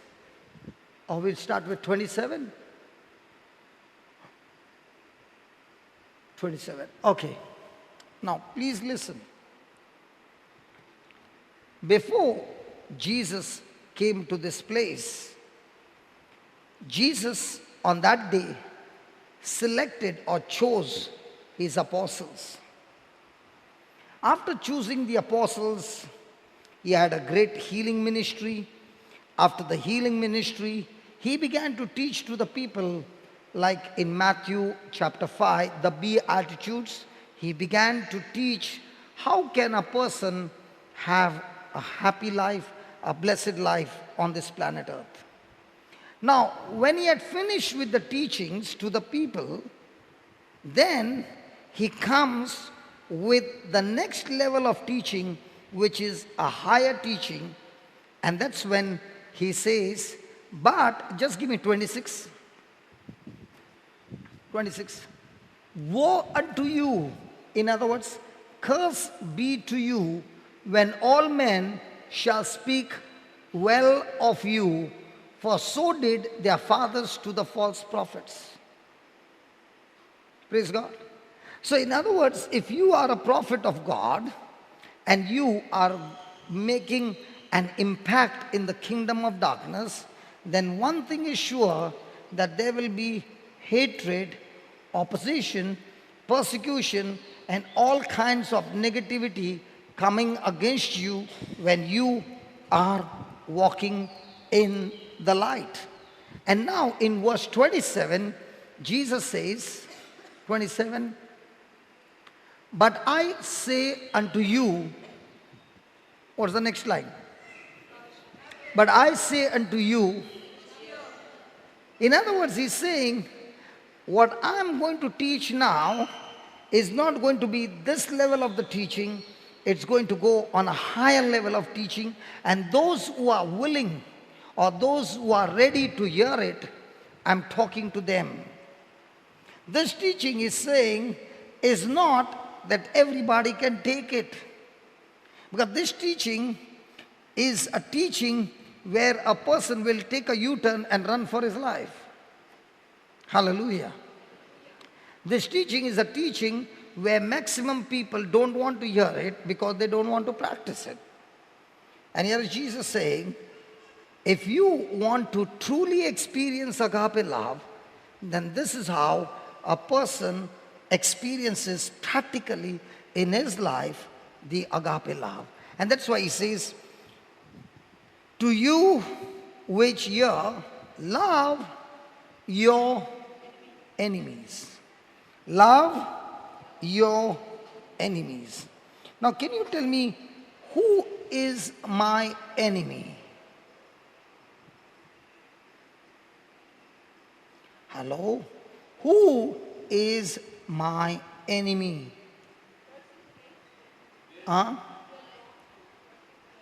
Or we'll start with 27. 27. Okay. Now, please listen. Before Jesus came to this place, Jesus on that day selected or chose his apostles. After choosing the apostles, he had a great healing ministry. After the healing ministry, he began to teach to the people, like in Matthew chapter 5, the Beatitudes. He began to teach how can a person have a happy life, a blessed life on this planet Earth. Now, when he had finished with the teachings to the people, then he comes with the next level of teaching, which is a higher teaching. And that's when he says, but just give me 26. 26. Woe unto you. In other words, curse be to you when all men shall speak well of you, for so did their fathers to the false prophets. Praise God. So in other words, if you are a prophet of God and you are making an impact in the kingdom of darkness, then one thing is sure, that there will be hatred, opposition, persecution, and all kinds of negativity coming against you when you are walking in the light. And now in verse 27, Jesus says, 27, but I say unto you, what's the next line? But I say unto you, in other words, he's saying, what I'm going to teach now is not going to be this level of the teaching. It's going to go on a higher level of teaching. And those who are willing or those who are ready to hear it, I'm talking to them. This teaching is saying is not that everybody can take it. Because this teaching is a teaching where a person will take a U-turn and run for his life. Hallelujah. This teaching is a teaching where maximum people don't want to hear it because they don't want to practice it. And here is Jesus saying, if you want to truly experience agape love, then this is how a person experiences practically in his life the agape love. And that's why he says, to you which hear, love your enemies. Love your enemies. Now, can you tell me who is my enemy? Hello? Who is my enemy? Huh?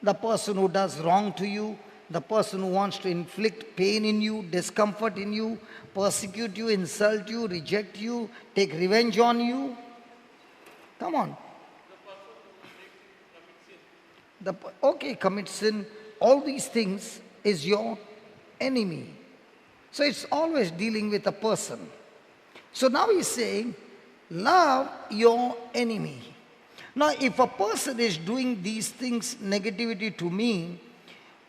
The person who does wrong to you, the person who wants to inflict pain in you, discomfort in you, persecute you, insult you, reject you, take revenge on you. Come on. Commit sin. All these things is your enemy. So it's always dealing with a person. So now he's saying, love your enemy. Now, if a person is doing these things, negativity to me,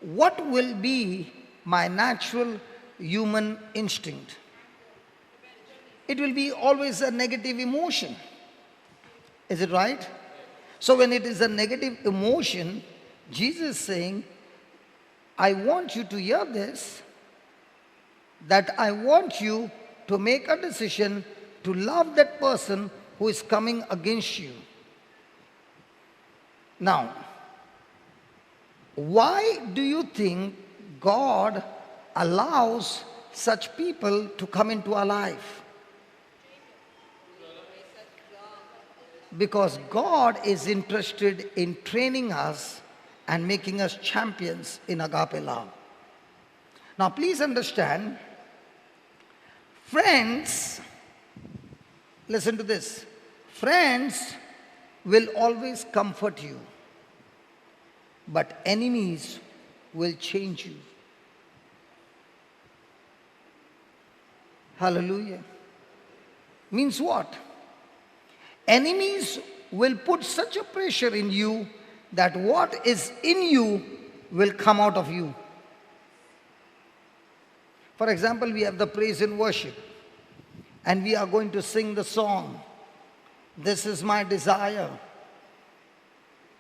what will be my natural human instinct? It will be always a negative emotion. Is it right? So when it is a negative emotion, Jesus is saying, I want you to hear this, that I want you to make a decision to love that person who is coming against you. Now, why do you think God allows such people to come into our life? Because God is interested in training us and making us champions in agape love. Now, please understand, friends, listen to this. Friends will always comfort you, but enemies will change you. Hallelujah. Means what? Enemies will put such a pressure in you that what is in you will come out of you. For example, we have the praise and worship, and we are going to sing the song, This is my desire.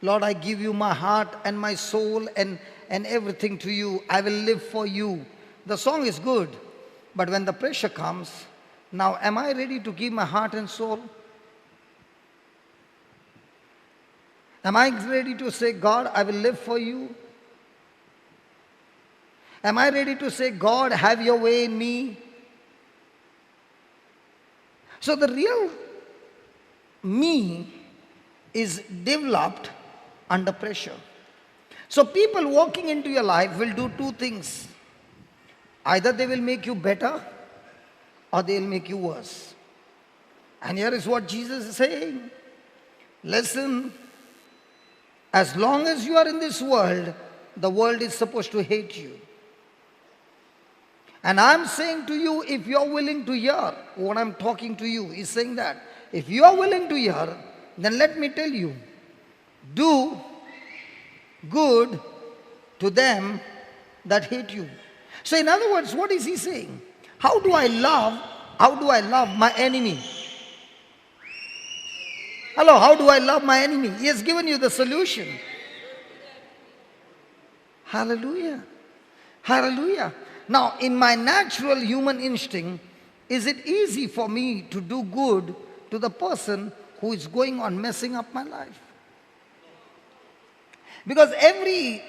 Lord, I give you my heart and my soul and everything to you. I will live for you. The song is good, but when the pressure comes, now am I ready to give my heart and soul? Am I ready to say, God, I will live for you? Am I ready to say, God, have your way in me? So the real me is developed under pressure. So people walking into your life will do two things. Either they will make you better or they will make you worse. And here is what Jesus is saying. Listen, as long as you are in this world, the world is supposed to hate you. And I'm saying to you, if you're willing to hear what I'm talking to you, he's saying that. If you are willing to hear, then let me tell you, do good to them that hate you. So in other words, what is he saying? How do I love my enemy? Hello, how do I love my enemy? He has given you the solution. Hallelujah. Hallelujah. Now, in my natural human instinct, is it easy for me to do good to the person who is going on messing up my life? Because every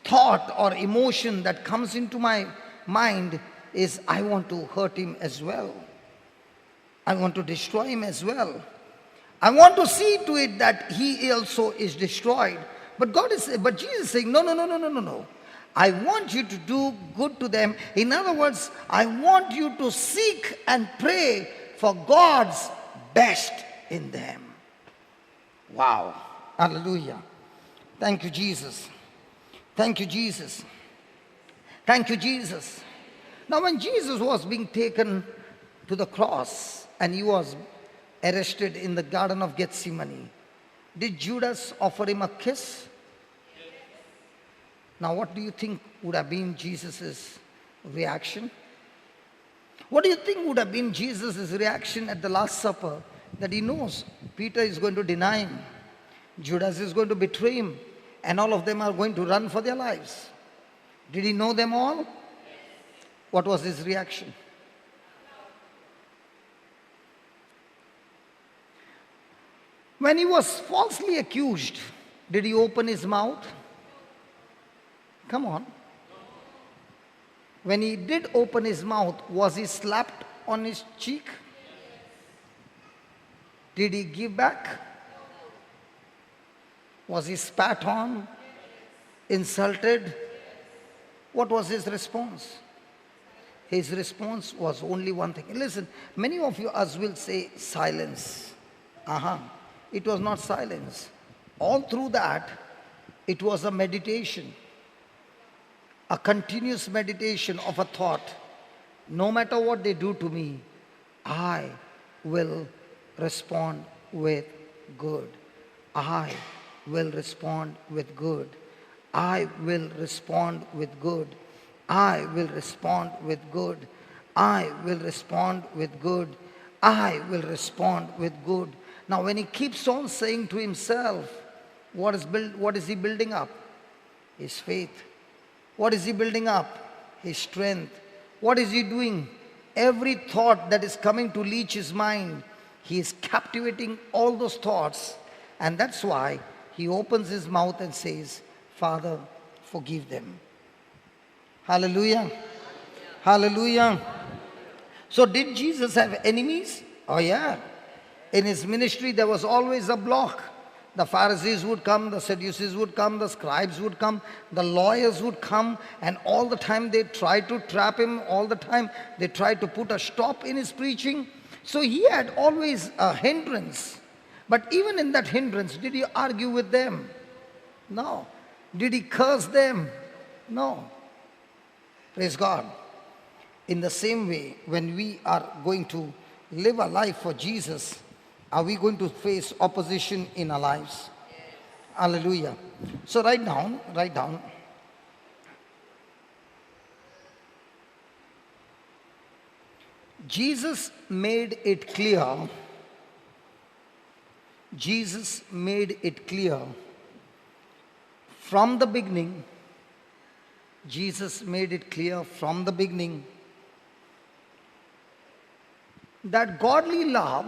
thought or emotion that comes into my mind is, I want to hurt him as well. I want to destroy him as well. I want to see to it that he also is destroyed. But Jesus is saying, no. I want you to do good to them. In other words, I want you to seek and pray for God's best in them. Wow. Hallelujah. Thank you, Jesus. Thank you, Jesus. Thank you, Jesus. Now, when Jesus was being taken to the cross and he was arrested in the Garden of Gethsemane, did Judas offer him a kiss? Now, what do you think would have been Jesus' reaction? What do you think would have been Jesus' reaction at the Last Supper? That he knows Peter is going to deny him, Judas is going to betray him, and all of them are going to run for their lives. Did he know them all? What was his reaction? When he was falsely accused, did he open his mouth? Come on. When he did open his mouth, was he slapped on his cheek? Did he give back? Was he spat on? Insulted? What was his response? His response was only one thing. Listen, many of you us will say silence. It was not silence. All through that, it was a meditation. A continuous meditation of a thought. No matter what they do to me, I will respond with good. I will respond with good. I will respond with good. I will respond with good. I will respond with good. I will respond with good. Now when he keeps on saying to himself, what is he building up? His faith. What is he building up? His strength. What is he doing? Every thought that is coming to leech his mind, he is captivating all those thoughts. And that's why he opens his mouth and says, Father, forgive them. Hallelujah. Hallelujah. So did Jesus have enemies? Oh yeah. In his ministry there was always a block. The Pharisees would come, the Sadducees would come, the scribes would come, the lawyers would come, and all the time they tried to trap him, all the time they tried to put a stop in his preaching. So he had always a hindrance. But even in that hindrance, did he argue with them? No. Did he curse them? No. Praise God. In the same way, when we are going to live a life for Jesus, are we going to face opposition in our lives? Yes. Hallelujah. So write down. Jesus made it clear. Jesus made it clear from the beginning. Jesus made it clear from the beginning that godly love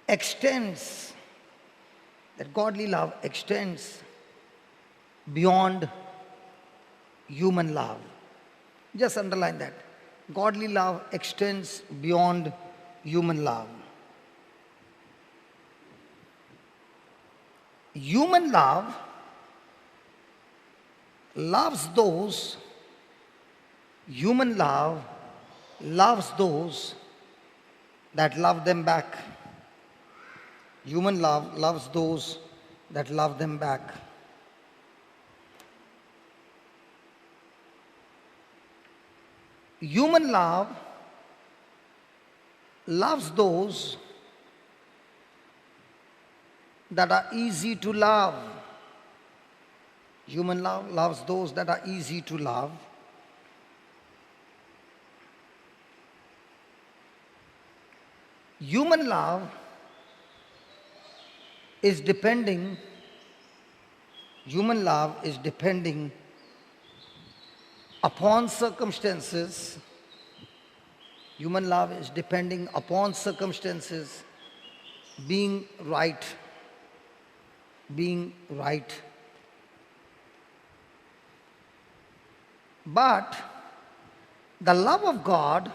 extends beyond human love. Just underline that. Godly love extends beyond human love. Human love loves those that love them back. Human love loves those that love them back. Human love loves those that are easy to love. Human love loves those that are easy to love. Human love is depending upon circumstances. Human love is depending upon circumstances being right. But the love of God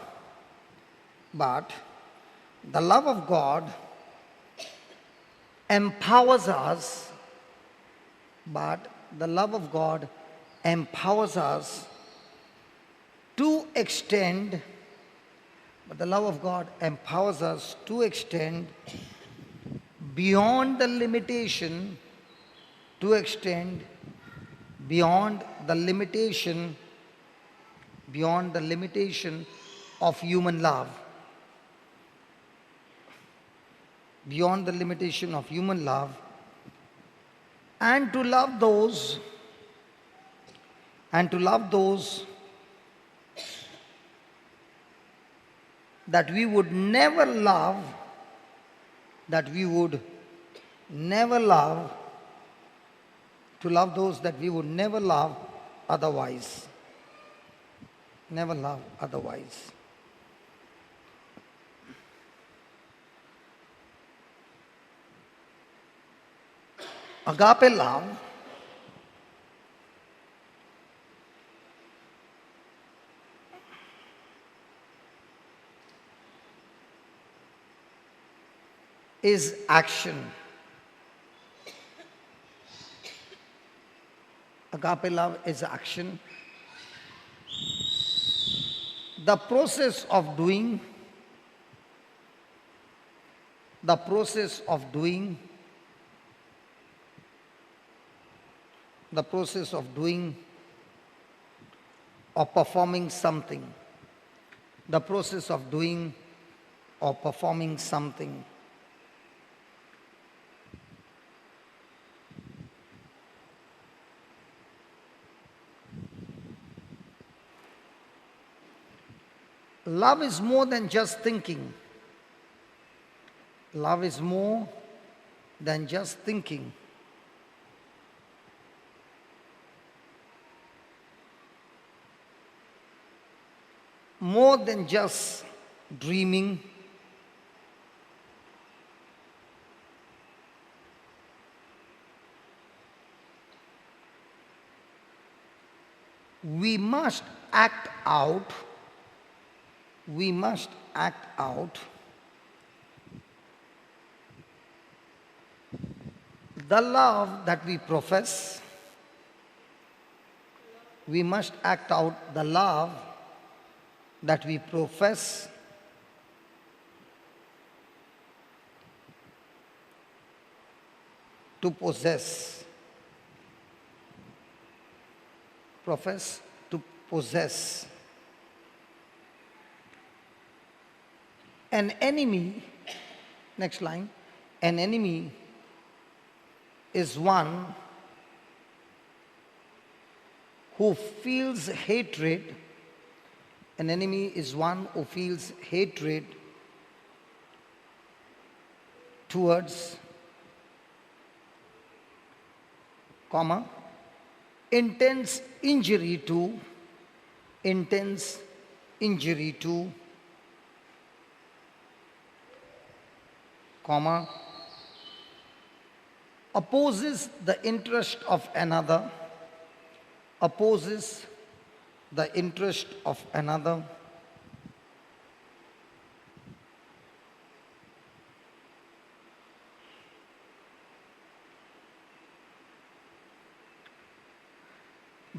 empowers us. To extend beyond the limitation, of human love. Beyond the limitation of human love, and to love those that we would never love, to love those that we would never love otherwise. Agape love is action. Agape love is action. The process of doing, the process of doing, the process of doing or performing something, the process of doing or performing something. Love is more than just thinking. Love is more than just thinking. More than just dreaming. We must act out. We must act out the love that we profess. We must act out the love that we profess. To possess. Profess to possess. An enemy, next line, an enemy is one who feels hatred. An enemy is one who feels hatred towards, comma, intends injury to, intends injury to, comma, opposes the interest of another, opposes the interest of another,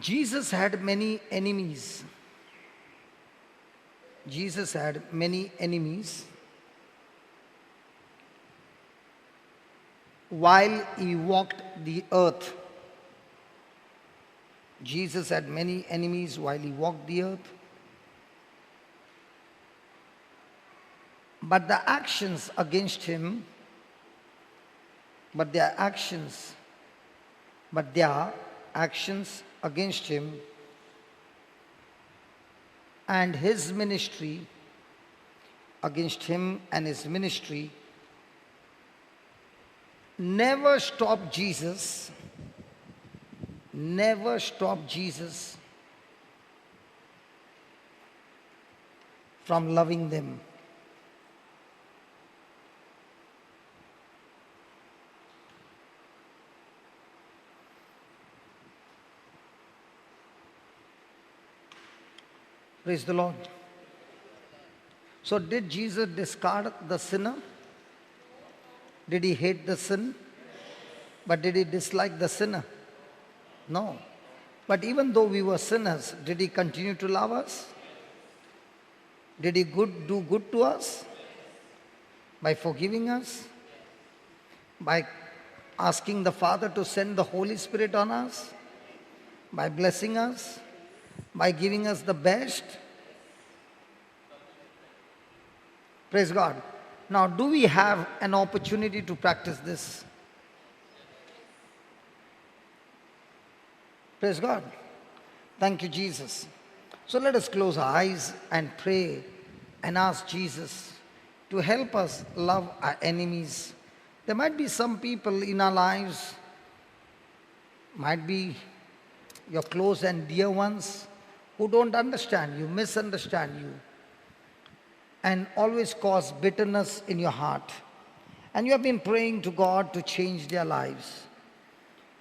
Jesus had many enemies. Jesus had many enemies while he walked the earth. Jesus had many enemies while he walked the earth. But the actions against him, their actions against him and his ministry, against him and his ministry, never stopped Jesus, never stopped Jesus from loving them. Praise the Lord. So did Jesus discard the sinner? Did he hate the sin? But did he dislike the sinner? No. But even though we were sinners, did he continue to love us? Did he do good to us? By forgiving us? By asking the Father to send the Holy Spirit on us? By blessing us? By giving us the best? Praise God. Now, do we have an opportunity to practice this? Praise God. Thank you, Jesus. So let us close our eyes and pray and ask Jesus to help us love our enemies. There might be some people in our lives, might be your close and dear ones, who don't understand you, misunderstand you, and always cause bitterness in your heart. And you have been praying to God to change their lives.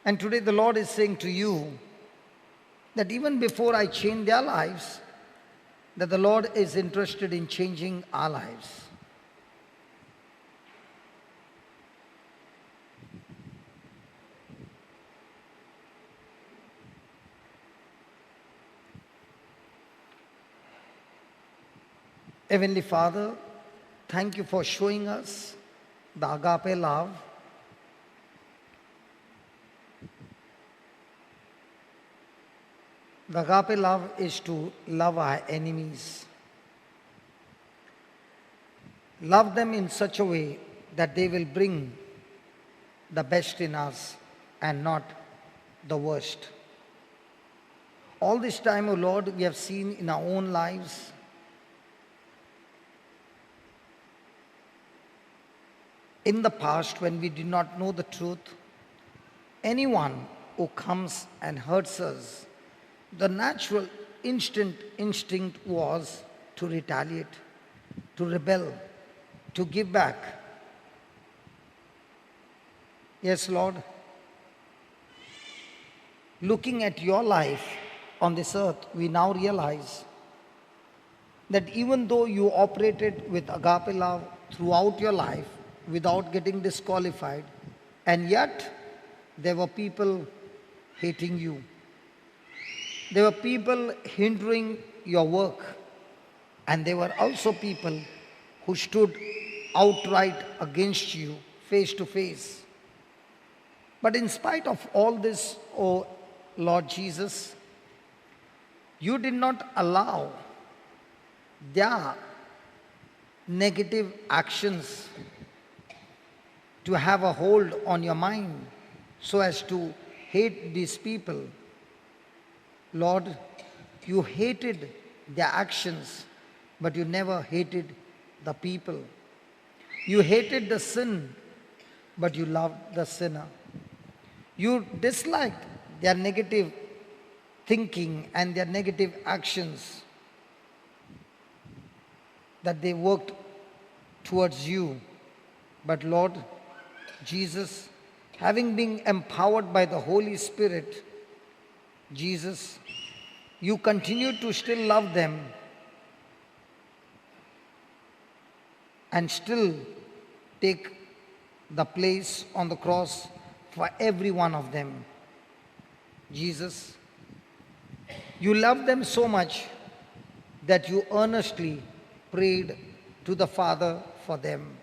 And today the Lord is saying to you that even before I change their lives, that the Lord is interested in changing our lives. Heavenly Father, thank you for showing us the agape love. The agape love is to love our enemies. Love them in such a way that they will bring the best in us and not the worst. All this time, O Lord, we have seen in our own lives in the past, when we did not know the truth, anyone who comes and hurts us, the natural instinct was to retaliate, to rebel, to give back. Yes, Lord. Looking at your life on this earth, we now realize that even though you operated with agape love throughout your life, without getting disqualified, and yet there were people hating you. There were people hindering your work, and there were also people who stood outright against you, face to face. But in spite of all this, O Lord Jesus, you did not allow their negative actions to have a hold on your mind so as to hate these people. Lord, you hated their actions, but you never hated the people. You hated the sin, but you loved the sinner. You disliked their negative thinking and their negative actions, that they worked towards you. But Lord Jesus, having been empowered by the Holy Spirit, Jesus, you continue to still love them and still take the place on the cross for every one of them. Jesus, you love them so much that you earnestly prayed to the Father for them.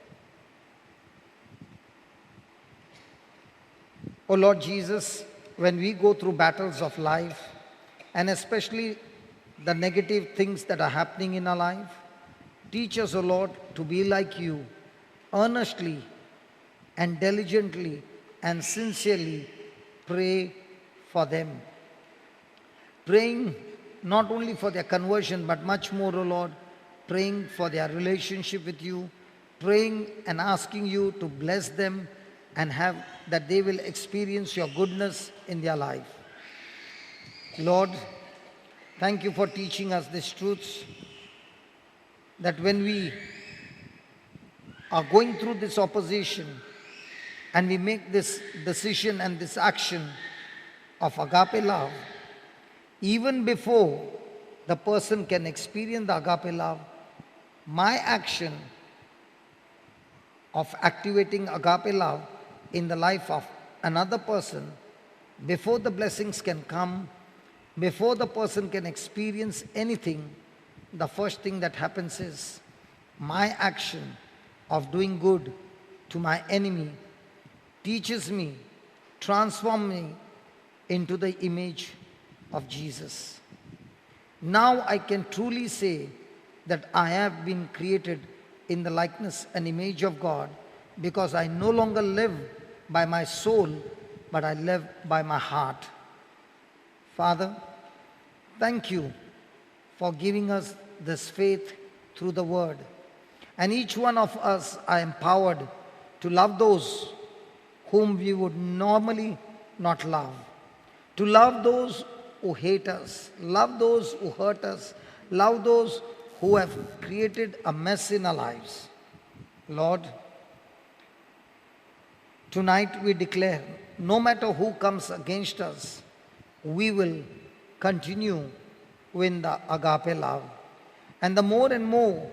Oh Lord Jesus, when we go through battles of life, and especially the negative things that are happening in our life, teach us, O Lord, to be like you, earnestly and diligently and sincerely pray for them. Praying not only for their conversion, but much more, O Lord, praying for their relationship with you, praying and asking you to bless them and have that they will experience your goodness in their life. Lord, thank you for teaching us these truths, that when we are going through this opposition and we make this decision and this action of agape love, even before the person can experience the agape love, my action of activating agape love in the life of another person, before the blessings can come, before the person can experience anything, the first thing that happens is my action of doing good to my enemy teaches me, transforms me into the image of Jesus. Now I can truly say that I have been created in the likeness and image of God, because I no longer live by my soul, but I live by my heart. Father, thank you for giving us this faith through the word. And each one of us are empowered to love those whom we would normally not love, to love those who hate us, love those who hurt us, love those who have created a mess in our lives. Lord, tonight we declare no matter who comes against us, we will continue with the agape love. And the more and more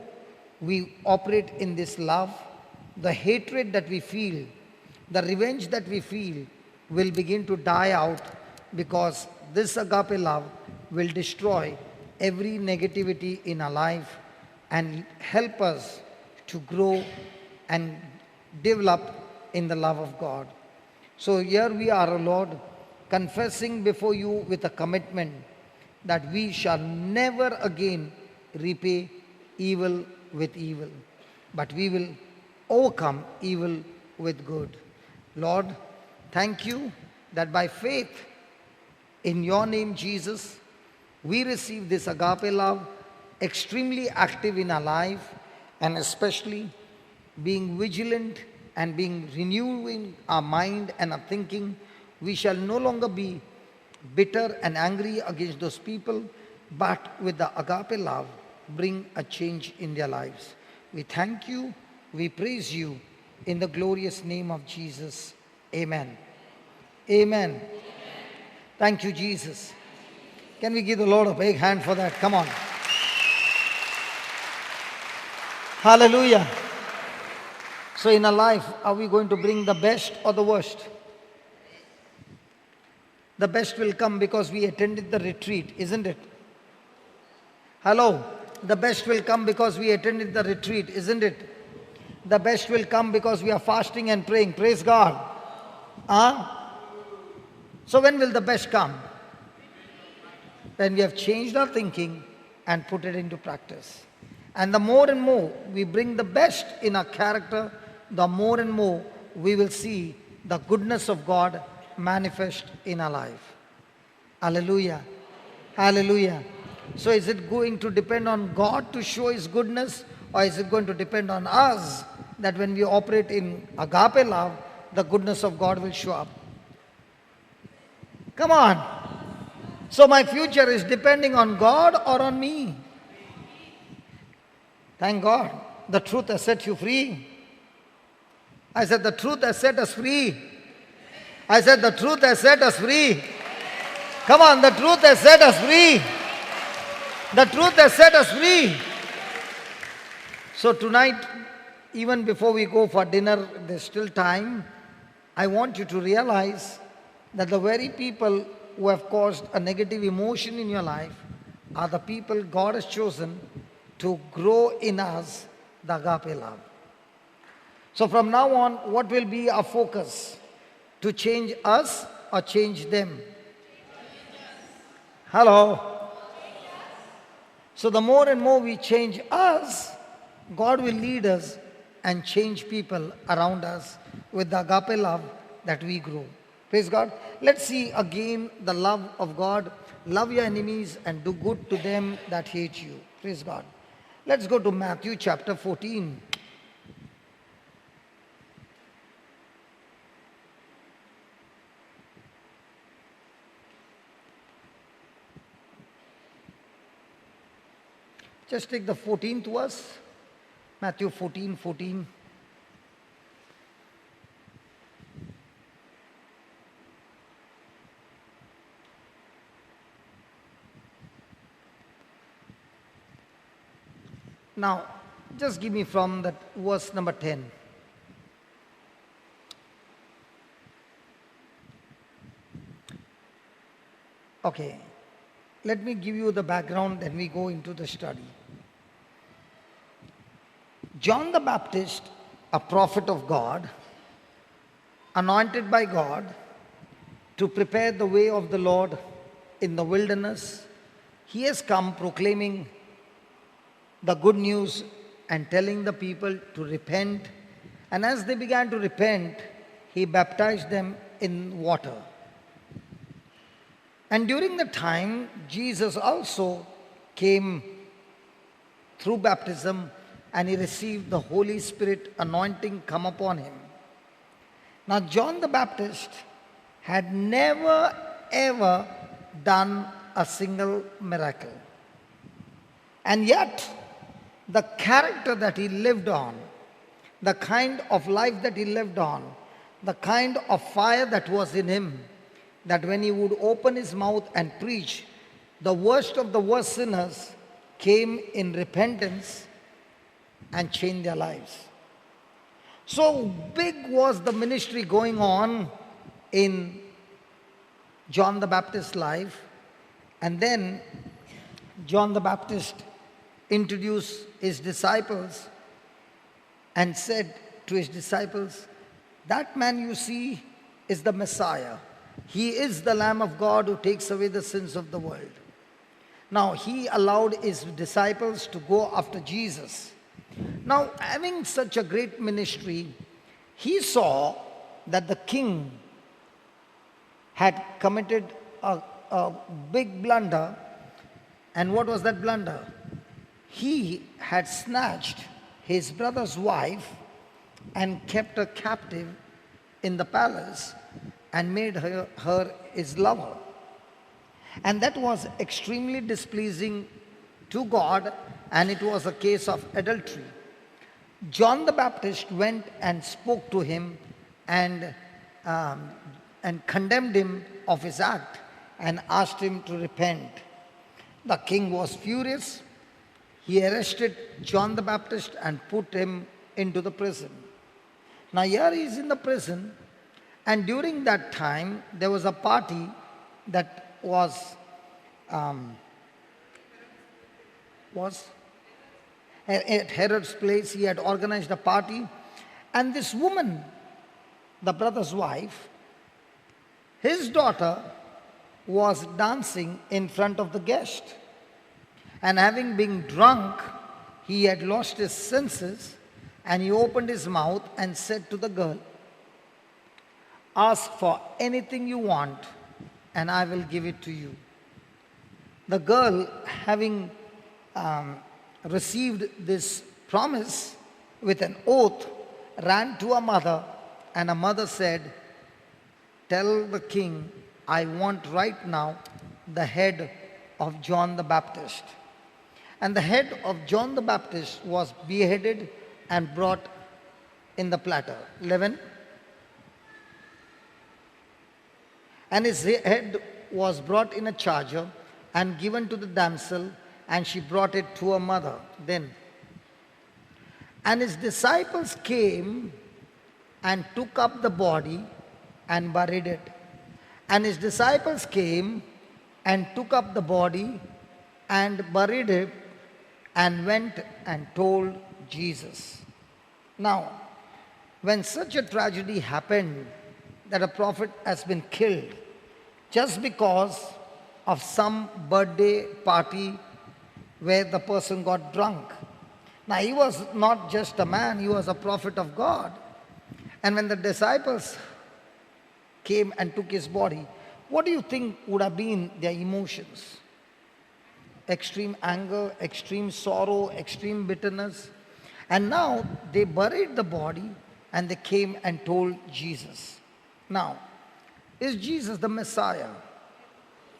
we operate in this love, the hatred that we feel, the revenge that we feel will begin to die out, because this agape love will destroy every negativity in our life and help us to grow and develop in the love of God. So here we are, O Lord, confessing before you with a commitment that we shall never again repay evil with evil, but we will overcome evil with good. Lord, thank you that by faith in your name, Jesus, we receive this agape love extremely active in our life, and especially being vigilant and being renewing our mind and our thinking. We shall no longer be bitter and angry against those people, but with the agape love, bring a change in their lives. We thank you, we praise you in the glorious name of Jesus. Amen. Amen. Thank you, Jesus. Can we give the Lord a big hand for that? Come on. Hallelujah. So in our life, are we going to bring the best or the worst? The best will come because we attended the retreat, isn't it? Hello? The best will come because we attended the retreat, isn't it? The best will come because we are fasting and praying. Praise God. So when will the best come? When we have changed our thinking and put it into practice. And the more and more we bring the best in our character, the more and more we will see the goodness of God manifest in our life. Hallelujah. Hallelujah. So is it going to depend on God to show His goodness, or is it going to depend on us that when we operate in agape love, the goodness of God will show up? Come on. So my future is depending on God or on me? Thank God. The truth has set you free. I said the truth has set us free. I said the truth has set us free. Come on, the truth has set us free. The truth has set us free. So tonight, even before we go for dinner, there's still time. I want you to realize that the very people who have caused a negative emotion in your life are the people God has chosen to grow in us the agape love. So from now on, what will be our focus? To change us or change them? Hello? So the more and more we change us, God will lead us and change people around us with the agape love that we grow. Praise God. Let's see again the love of God. Love your enemies and do good to them that hate you. Praise God. Let's go to Matthew chapter 14. Just take the 14th verse. Matthew 14:14. Now, just give me from that verse number 10. Okay, let me give you the background, then we go into the study. John the Baptist, a prophet of God, anointed by God to prepare the way of the Lord in the wilderness, he has come proclaiming the good news and telling the people to repent. And as they began to repent, he baptized them in water. And during the time, Jesus also came through baptism, and he received the Holy Spirit anointing come upon him. Now, John the Baptist had never ever done a single miracle. And yet, the character that he lived on, the kind of life that he lived on, the kind of fire that was in him, that when he would open his mouth and preach, the worst of the worst sinners came in repentance and changed their lives. So big was the ministry going on in John the Baptist's life. And then John the Baptist introduced his disciples and said to his disciples, that man you see is the Messiah. He is the Lamb of God who takes away the sins of the world. Now he allowed his disciples to go after Jesus. Now, having such a great ministry, he saw that the king had committed a big blunder. And what was that blunder? He had snatched his brother's wife and kept her captive in the palace and made her his lover. And that was extremely displeasing to God, and it was a case of adultery. John the Baptist went and spoke to him and condemned him of his act and asked him to repent. The king was furious. He arrested John the Baptist and put him into the prison. Now here he is in the prison, and during that time there was a party that was at Herod's place. He had organized a party, and this woman, the brother's wife, his daughter was dancing in front of the guest, and having been drunk, he had lost his senses, and he opened his mouth and said to the girl, ask for anything you want and I will give it to you. The girl, having received this promise with an oath, ran to her mother, and her mother said, tell the king I want right now the head of John the Baptist. And the head of John the Baptist was beheaded and brought in the platter. 11. And his head was brought in a charger and given to the damsel, and she brought it to her mother. Then, and his disciples came and took up the body and buried it. And his disciples came and took up the body and buried it and went and told Jesus. Now, when such a tragedy happened that a prophet has been killed just because of some birthday party where the person got drunk. Now, he was not just a man, he was a prophet of God. And when the disciples came and took his body, what do you think would have been their emotions? Extreme anger, extreme sorrow, extreme bitterness. And now they buried the body and they came and told Jesus. Now, is Jesus the Messiah?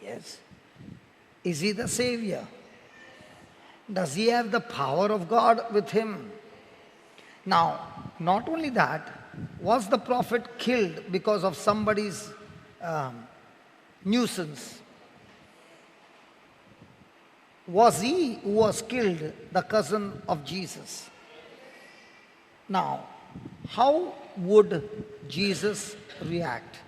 Yes. Is he the Savior? Does he have the power of God with him? Now, not only that, was the prophet killed because of somebody's nuisance? Was he who was killed the cousin of Jesus? Now, how would Jesus react?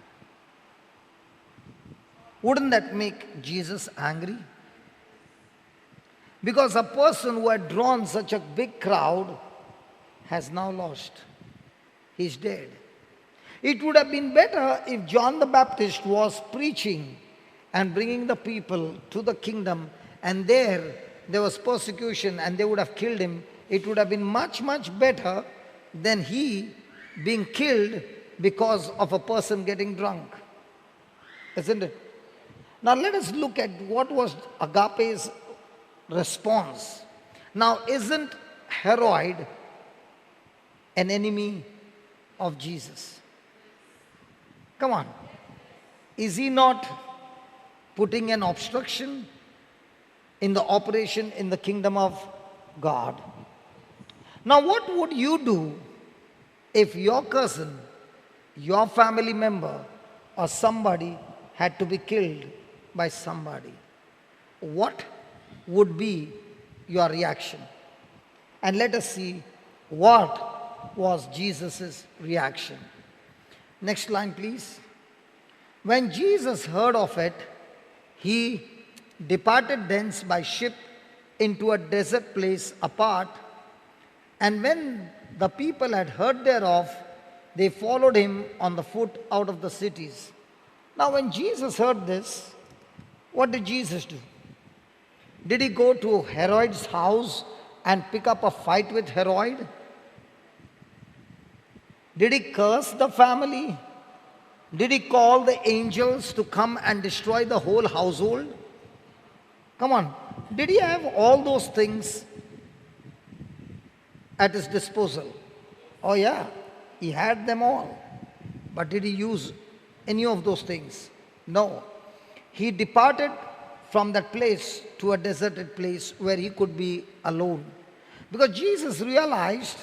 Wouldn't that make Jesus angry? Because a person who had drawn such a big crowd has now lost. He's dead. It would have been better if John the Baptist was preaching and bringing the people to the kingdom, and there was persecution and they would have killed him. It would have been much, much better than he being killed because of a person getting drunk. Isn't it? Now let us look at what was Agape's response. Now, isn't Herod an enemy of Jesus? Come on. Is he not putting an obstruction in the operation in the kingdom of God? Now, what would you do if your cousin, your family member or somebody had to be killed by somebody, what would be your reaction? And let us see what was Jesus' reaction. Next line, please. When Jesus heard of it, he departed thence by ship into a desert place apart. And when the people had heard thereof, they followed him on the foot out of the cities. Now, when Jesus heard this, what did Jesus do? Did he go to Herod's house and pick up a fight with Herod? Did he curse the family? Did he call the angels to come and destroy the whole household? Come on. Did he have all those things at his disposal? Oh yeah, he had them all. But did he use any of those things? No. He departed from that place to a deserted place where he could be alone. Because Jesus realized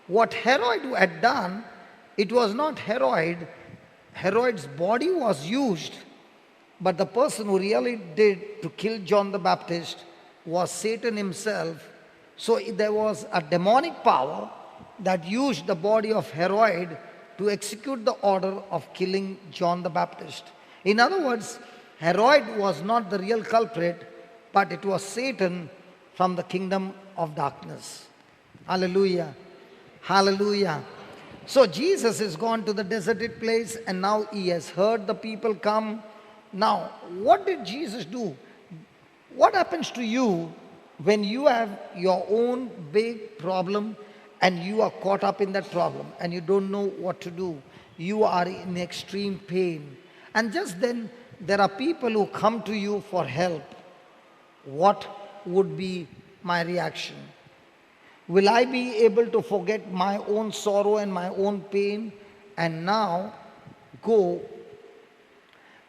what Herod had done, it was not Herod. Herod's body was used, but the person who really did to kill John the Baptist was Satan himself. So there was a demonic power that used the body of Herod to execute the order of killing John the Baptist. In other words, Herod was not the real culprit, but it was Satan from the kingdom of darkness. Hallelujah. Hallelujah. So Jesus is gone to the deserted place and now he has heard the people come. Now, what did Jesus do? What happens to you when you have your own big problem and you are caught up in that problem and you don't know what to do? You are in extreme pain. And just then, there are people who come to you for help. What would be my reaction? Will I be able to forget my own sorrow and my own pain and now go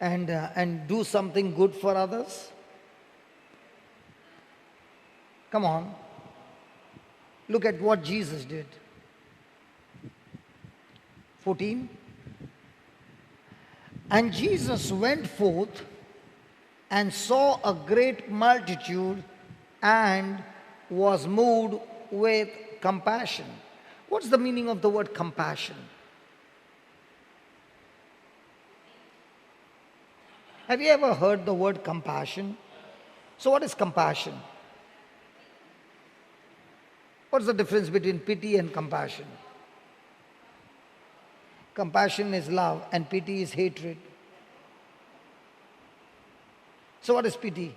and do something good for others? Come on. Look at what Jesus did. 14. And Jesus went forth and saw a great multitude and was moved with compassion. What's the meaning of the word compassion? Have you ever heard the word compassion? So what is compassion? What's the difference between pity and compassion? Compassion is love and pity is hatred. So what is pity?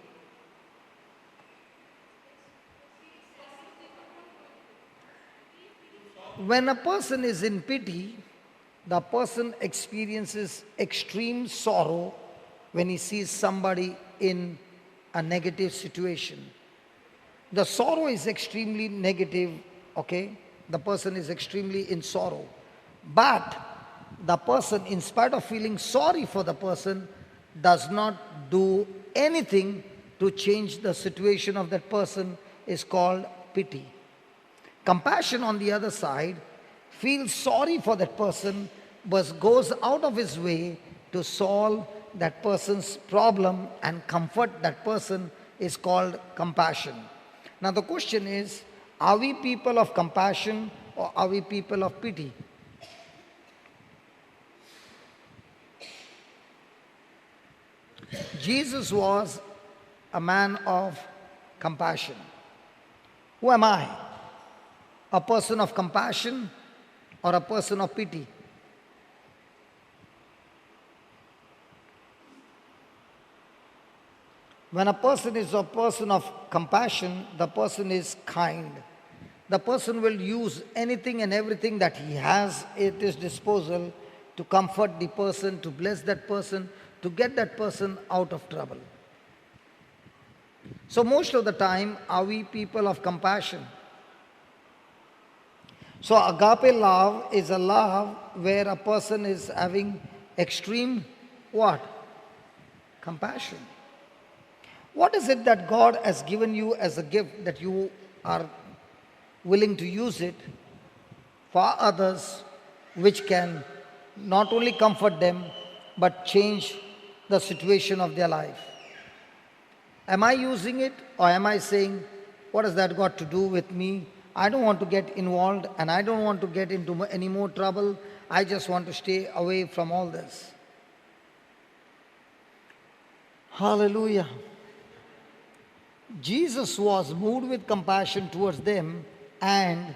When a person is in pity, the person experiences extreme sorrow when he sees somebody in a negative situation. The sorrow is extremely negative, okay? The person is extremely in sorrow. But the person, in spite of feeling sorry for the person, does not do anything to change the situation of that person is called pity. Compassion, on the other side, feels sorry for that person but goes out of his way to solve that person's problem and comfort that person is called compassion. Now the question is, are we people of compassion or are we people of pity? Jesus was a man of compassion. Who am I? A person of compassion or a person of pity? When a person is a person of compassion, the person is kind. The person will use anything and everything that he has at his disposal to comfort the person, to bless that person, to get that person out of trouble. So most of the time, are we people of compassion? So agape love is a love where a person is having extreme what? Compassion. What is it that God has given you as a gift that you are willing to use it for others, which can not only comfort them, but change the situation of their life. Am I using it, or am I saying, what has that got to do with me? I don't want to get involved and I don't want to get into any more trouble. I just want to stay away from all this. Hallelujah. Jesus was moved with compassion towards them, and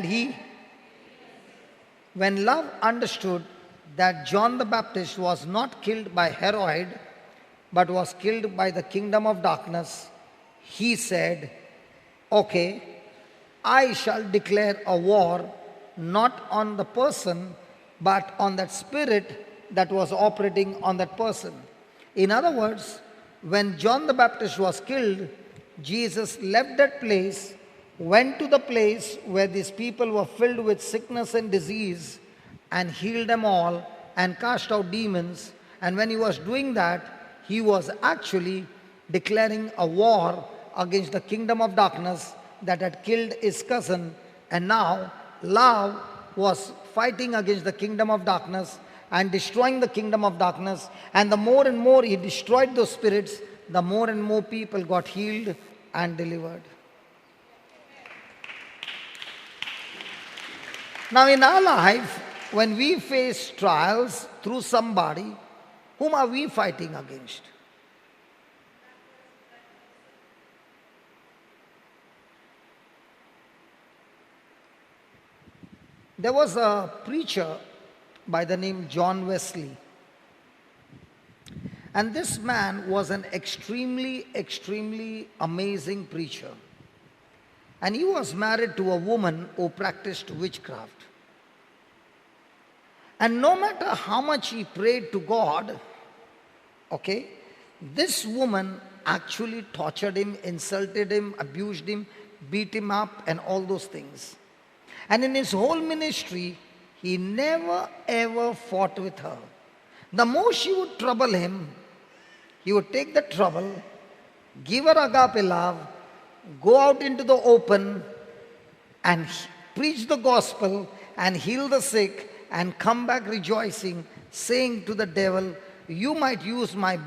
he, when love understood that John the Baptist was not killed by Herod, but was killed by the kingdom of darkness, he said, okay, I shall declare a war not on the person, but on that spirit that was operating on that person. In other words, when John the Baptist was killed, Jesus left that place, went to the place where these people were filled with sickness and disease, and healed them all and cast out demons. And when he was doing that, he was actually declaring a war against the kingdom of darkness that had killed his cousin. And now love was fighting against the kingdom of darkness and destroying the kingdom of darkness. And the more and more he destroyed those spirits, the more and more people got healed and delivered. Now in our life, when we face trials through somebody, whom are we fighting against? There was a preacher by the name John Wesley. And this man was an extremely amazing preacher. And he was married to a woman who practiced witchcraft. And no matter how much he prayed to God, okay, this woman actually tortured him, insulted him, abused him, beat him up, and all those things. And in his whole ministry, he never ever fought with her. The more she would trouble him, he would take the trouble, give her agape love, go out into the open and preach the gospel and heal the sick and come back rejoicing, saying to the devil, you might use my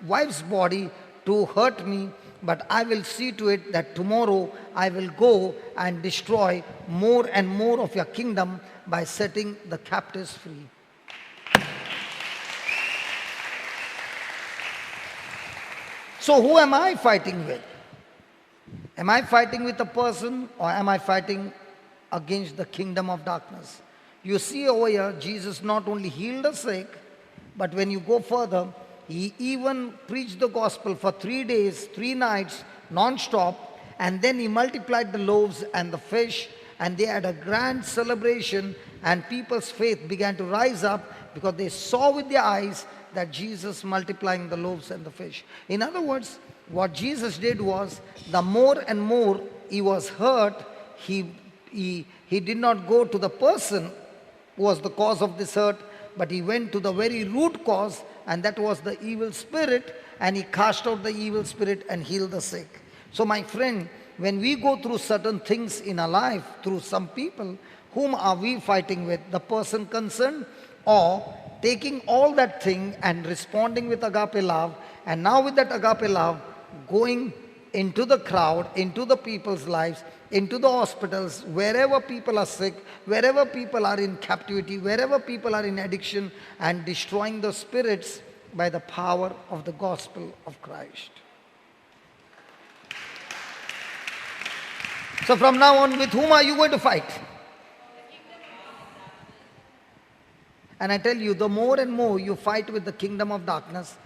wife's body to hurt me, but I will see to it that tomorrow I will go and destroy more and more of your kingdom by setting the captives free. So who am I fighting with? Am I fighting with a person, or am I fighting against the kingdom of darkness? You see over here, Jesus not only healed the sick, but when you go further, he even preached the gospel for 3 days, 3 nights, non-stop, and then he multiplied the loaves and the fish, and they had a grand celebration, and people's faith began to rise up because they saw with their eyes that Jesus multiplying the loaves and the fish. In other words, what Jesus did was, the more and more he was hurt, he did not go to the person who was the cause of this hurt, but he went to the very root cause, and that was the evil spirit, and he cast out the evil spirit and healed the sick. So my friend, when we go through certain things in our life, through some people, whom are we fighting with? The person concerned, or taking all that thing and responding with agape love, and now with that agape love, going into the crowd, into the people's lives, into the hospitals, wherever people are sick, wherever people are in captivity, wherever people are in addiction, and destroying the spirits by the power of the gospel of Christ. So from now on, with whom are you going to fight? And I tell you, the more and more you fight with the kingdom of darkness,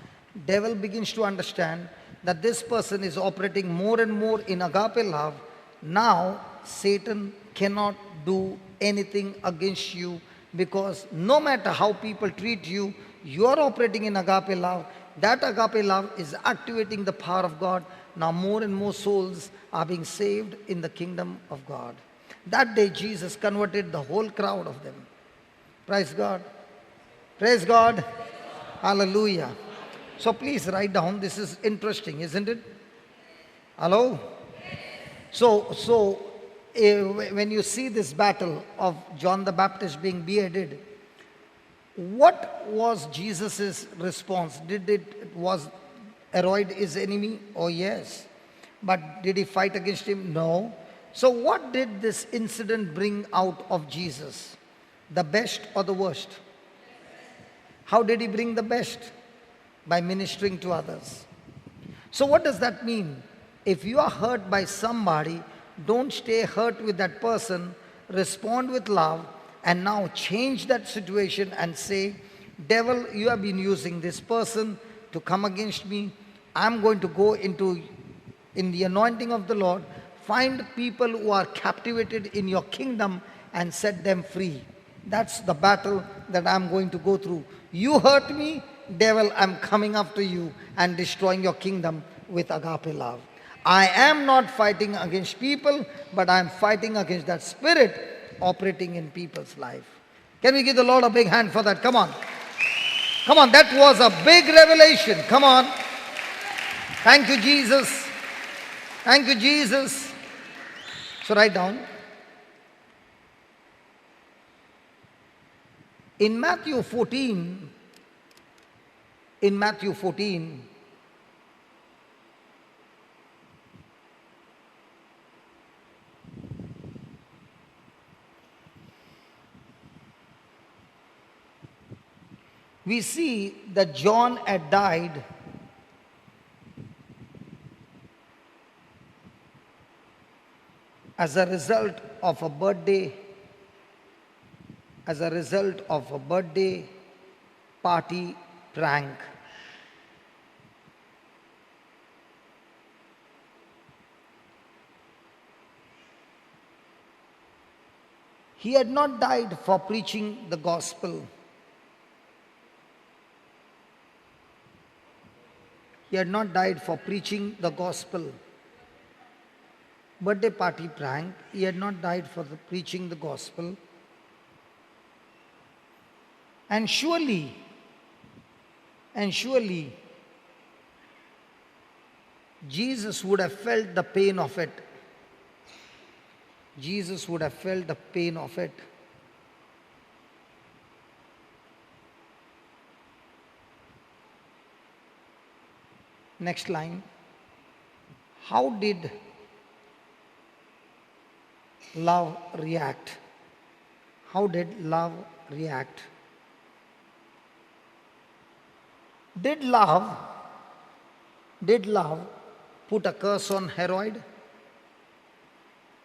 devil begins to understand that this person is operating more and more in agape love. Now Satan cannot do anything against you, because no matter how people treat you, you are operating in agape love. That agape love is activating the power of God. Now more and more souls are being saved in the kingdom of God. That day Jesus converted the whole crowd of them. Praise God. Praise God. Hallelujah. So please write down. This is interesting, isn't it? Hello? So when you see this battle of John the Baptist being beheaded, what was Jesus' response? Was Herod his enemy? Oh yes. But did he fight against him? No. So what did this incident bring out of Jesus? The best or the worst? How did he bring the best? By ministering to others. So what does that mean? If you are hurt by somebody, don't stay hurt with that person. Respond with love and now change that situation and say, devil, you have been using this person to come against me. I'm going to go in the anointing of the Lord, find people who are captivated in your kingdom and set them free. That's the battle that I'm going to go through. You hurt me, devil, I'm coming after you and destroying your kingdom with agape love. I am not fighting against people, but I'm fighting against that spirit operating in people's life. Can we give the Lord a big hand for that? Come on. Come on, that was a big revelation. Come on. Thank you, Jesus. Thank you, Jesus. So write down. In Matthew 14, we see that John had died as a result of a birthday party prank. He had not died for preaching the gospel. He had not died for preaching the gospel. Birthday party prank. He had not died for preaching the gospel. And surely, Jesus would have felt the pain of it. Jesus would have felt the pain of it. Next line. How did love react? How did love react? Did love put a curse on Herod?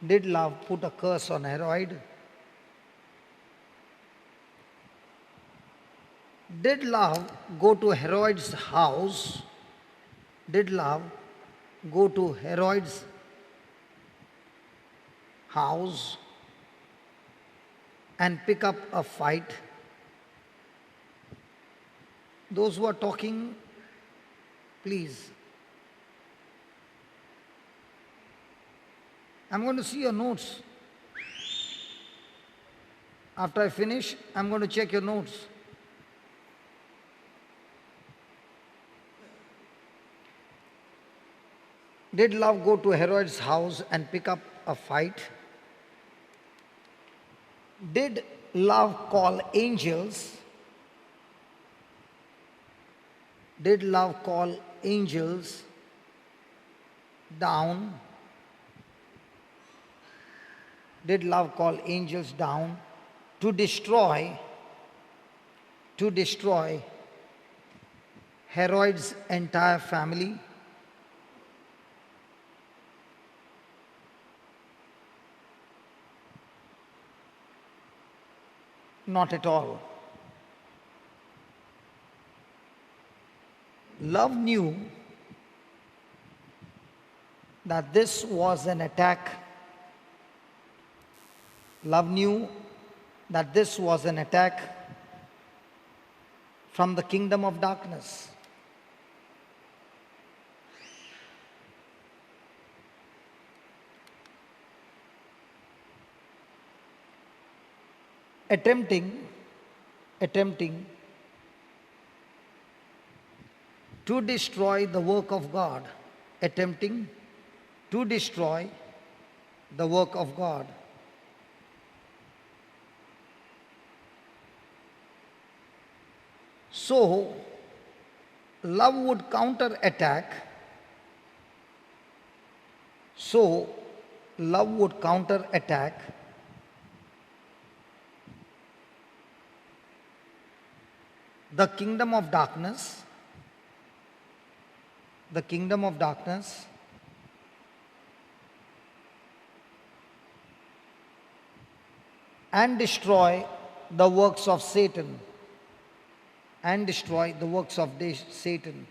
Did love put a curse on Herod? Did love go to Herod's house? Did love go to Herod's house and pick up a fight? Those who are talking, please. I'm going to see your notes. After I finish, I'm going to check your notes. Did love go to Herod's house and pick up a fight? Did love call angels? Did love call angels down? Did love call angels down to destroy Herod's entire family? Not at all. Love knew that this was an attack. Love knew that this was an attack from the kingdom of darkness. Attempting to destroy the work of God, attempting to destroy the work of God. So, love would counter attack. So, love would counter attack the kingdom of darkness, the kingdom of darkness, and destroy the works of Satan, and destroy the works of Satan.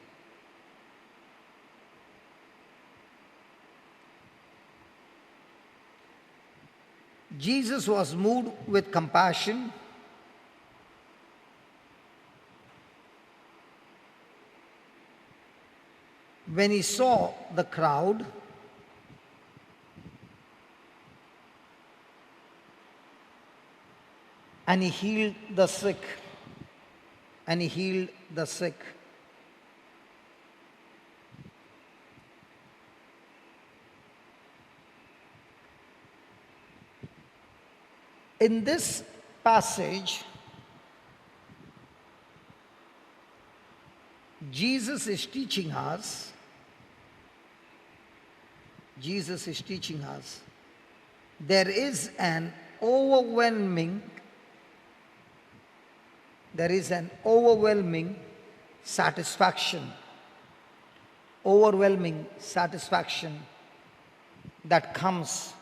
Jesus was moved with compassion when he saw the crowd and he healed the sick. And he healed the sick. In this passage, Jesus is teaching us there is an overwhelming satisfaction that comes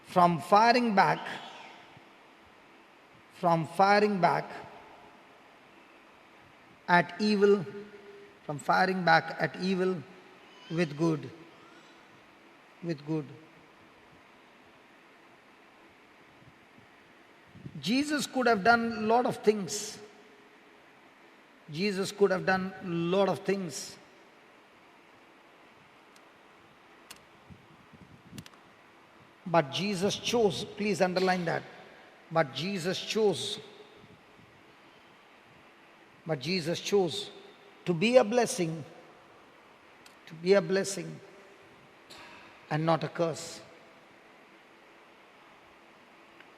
from firing back at evil with good. Jesus could have done a lot of things. But Jesus chose, please underline that. But Jesus chose to be a blessing and not a curse.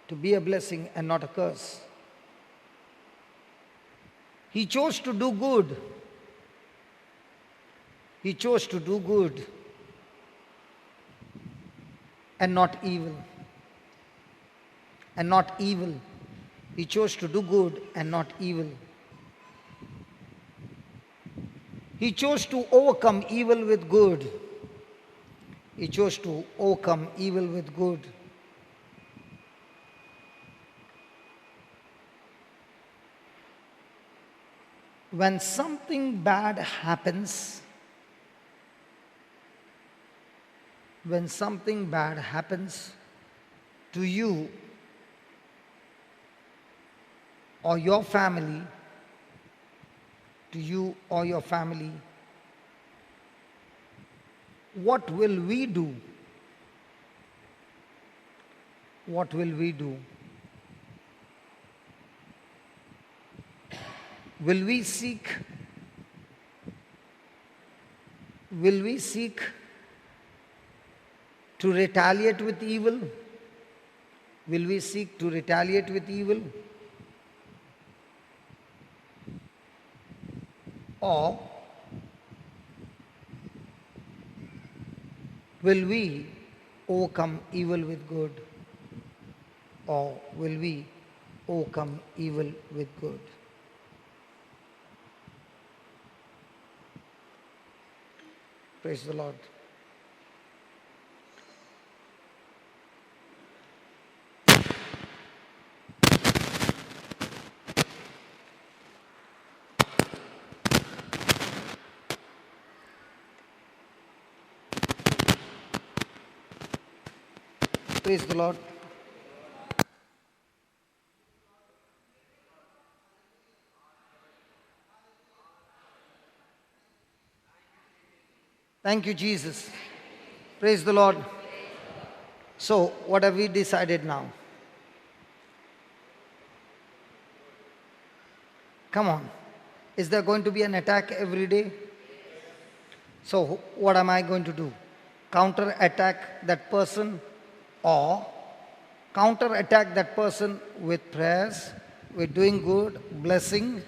To be a blessing and not a curse. He chose to do good. And not evil. He chose to do good and not evil. He chose to overcome evil with good. When something bad happens, to you or your family, what will we do? Will we seek to retaliate with evil? Or will we overcome evil with good? Praise the Lord. Praise the Lord. Thank you, Jesus. Praise the Lord. So, what have we decided now? Come on. Is there going to be an attack every day? So what am I going to do? Counter attack that person, or counter attack that person with prayers, with doing good, blessing,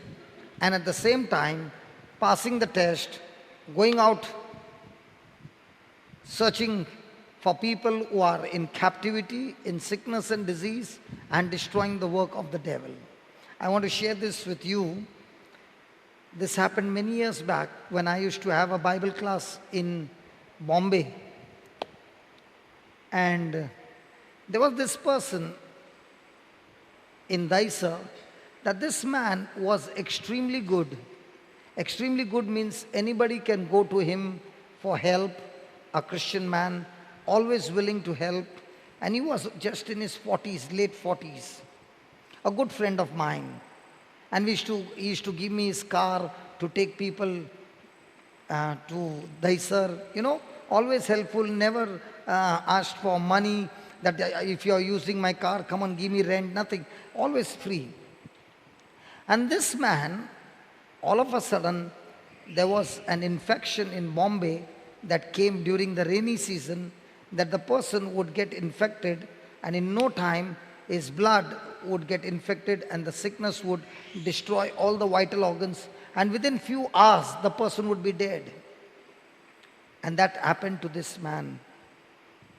and at the same time passing the test, going out searching for people who are in captivity, in sickness and disease, and destroying the work of the devil. I want to share this with you. This happened many years back when I used to have a Bible class in Bombay. And there was this person in Daisa, that this man was extremely good. Extremely good means anybody can go to him for help, a Christian man, always willing to help. And he was just in his 40s, late 40s, a good friend of mine. And he used to give me his car to take people to Daisar, always helpful, never asked for money, that if you are using my car, come on, give me rent, nothing, always free. And this man, all of a sudden, there was an infection in Bombay that came during the rainy season, that the person would get infected, and in no time his blood would get infected and the sickness would destroy all the vital organs, and within few hours the person would be dead. And that happened to this man.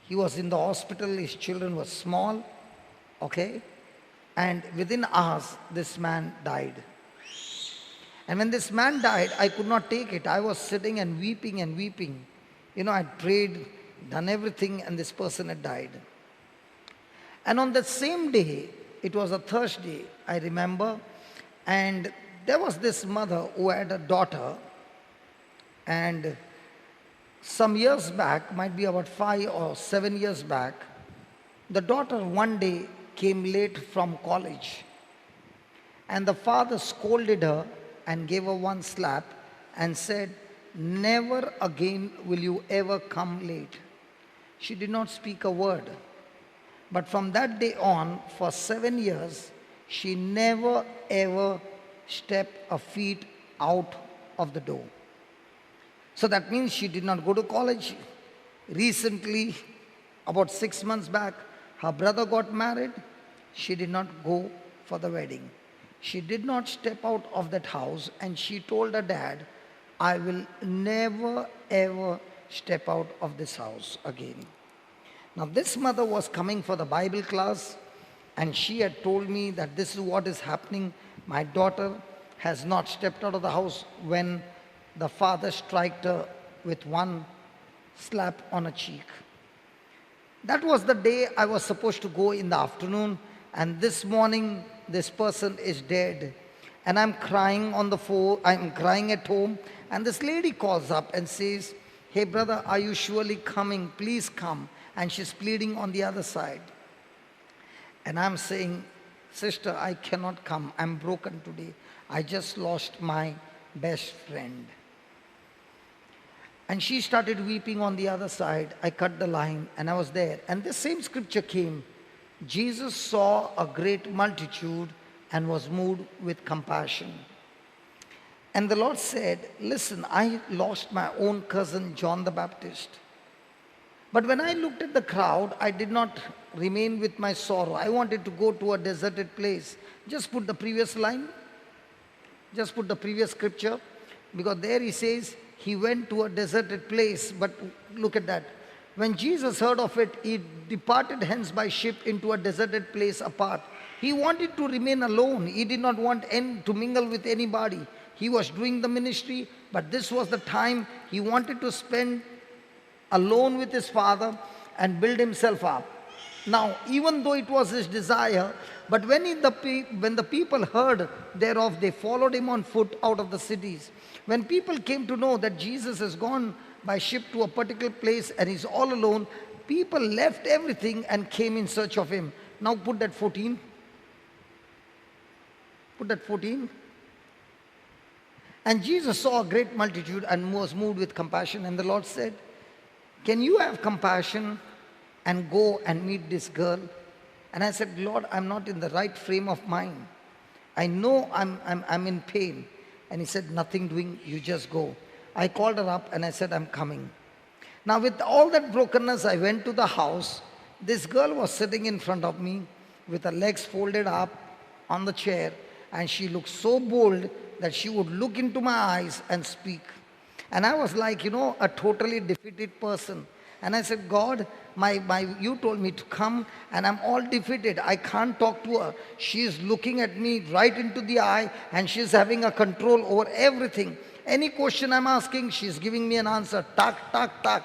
He was in the hospital, his children were small, okay? And within hours this man died. And when this man died, I could not take it. I was sitting and weeping and weeping. I prayed, done everything, and this person had died. And on that same day, it was a Thursday, I remember, and there was this mother who had a daughter, and some years back, might be about 5 or 7 years back, the daughter one day came late from college, and the father scolded her and gave her one slap and said, "Never again will you ever come late." She did not speak a word. But from that day on, for 7 years, she never ever stepped a feet out of the door. So that means she did not go to college. Recently, about 6 months back, her brother got married. She did not go for the wedding. She did not step out of that house, and she told her dad, "I will never ever step out of this house again." Now this mother was coming for the Bible class, and she had told me that this is what is happening. My daughter has not stepped out of the house when the father struck her with one slap on her cheek. That was the day I was supposed to go in the afternoon, and this morning this person is dead. And I'm crying on the phone, I'm crying at home, and this lady calls up and says, "Hey brother, are you surely coming? Please come." And she's pleading on the other side. And I'm saying, "Sister, I cannot come. I'm broken today. I just lost my best friend." And she started weeping on the other side. I cut the line and I was there. And the same scripture came. Jesus saw a great multitude and was moved with compassion. And the Lord said, "Listen, I lost my own cousin John the Baptist. But when I looked at the crowd, I did not remain with my sorrow. I wanted to go to a deserted place." Just put the previous line. Just put the previous scripture. Because there he says, he went to a deserted place. But look at that. When Jesus heard of it, he departed hence by ship into a deserted place apart. He wanted to remain alone. He did not want to mingle with anybody. He was doing the ministry, but this was the time he wanted to spend alone with his father and build himself up. Now, even though it was his desire, but when the people heard thereof, they followed him on foot out of the cities. When people came to know that Jesus has gone by ship to a particular place and he's all alone, people left everything and came in search of him. Now put that 14. Put that 14. And Jesus saw a great multitude and was moved with compassion. And the Lord said, "Can you have compassion and go and meet this girl?" And I said, "Lord, I'm not in the right frame of mind. I know I'm in pain." And he said, "Nothing doing, you just go." I called her up and I said, I'm coming. Now with all that brokenness, I went to the house. This girl was sitting in front of me with her legs folded up on the chair, and she looked so bold that she would look into my eyes and speak. And I was like, a totally defeated person. And I said, God, you told me to come and I'm all defeated. I can't talk to her. She is looking at me right into the eye and she's having a control over everything. Any question I'm asking, she's giving me an answer. Tak, tak, tak.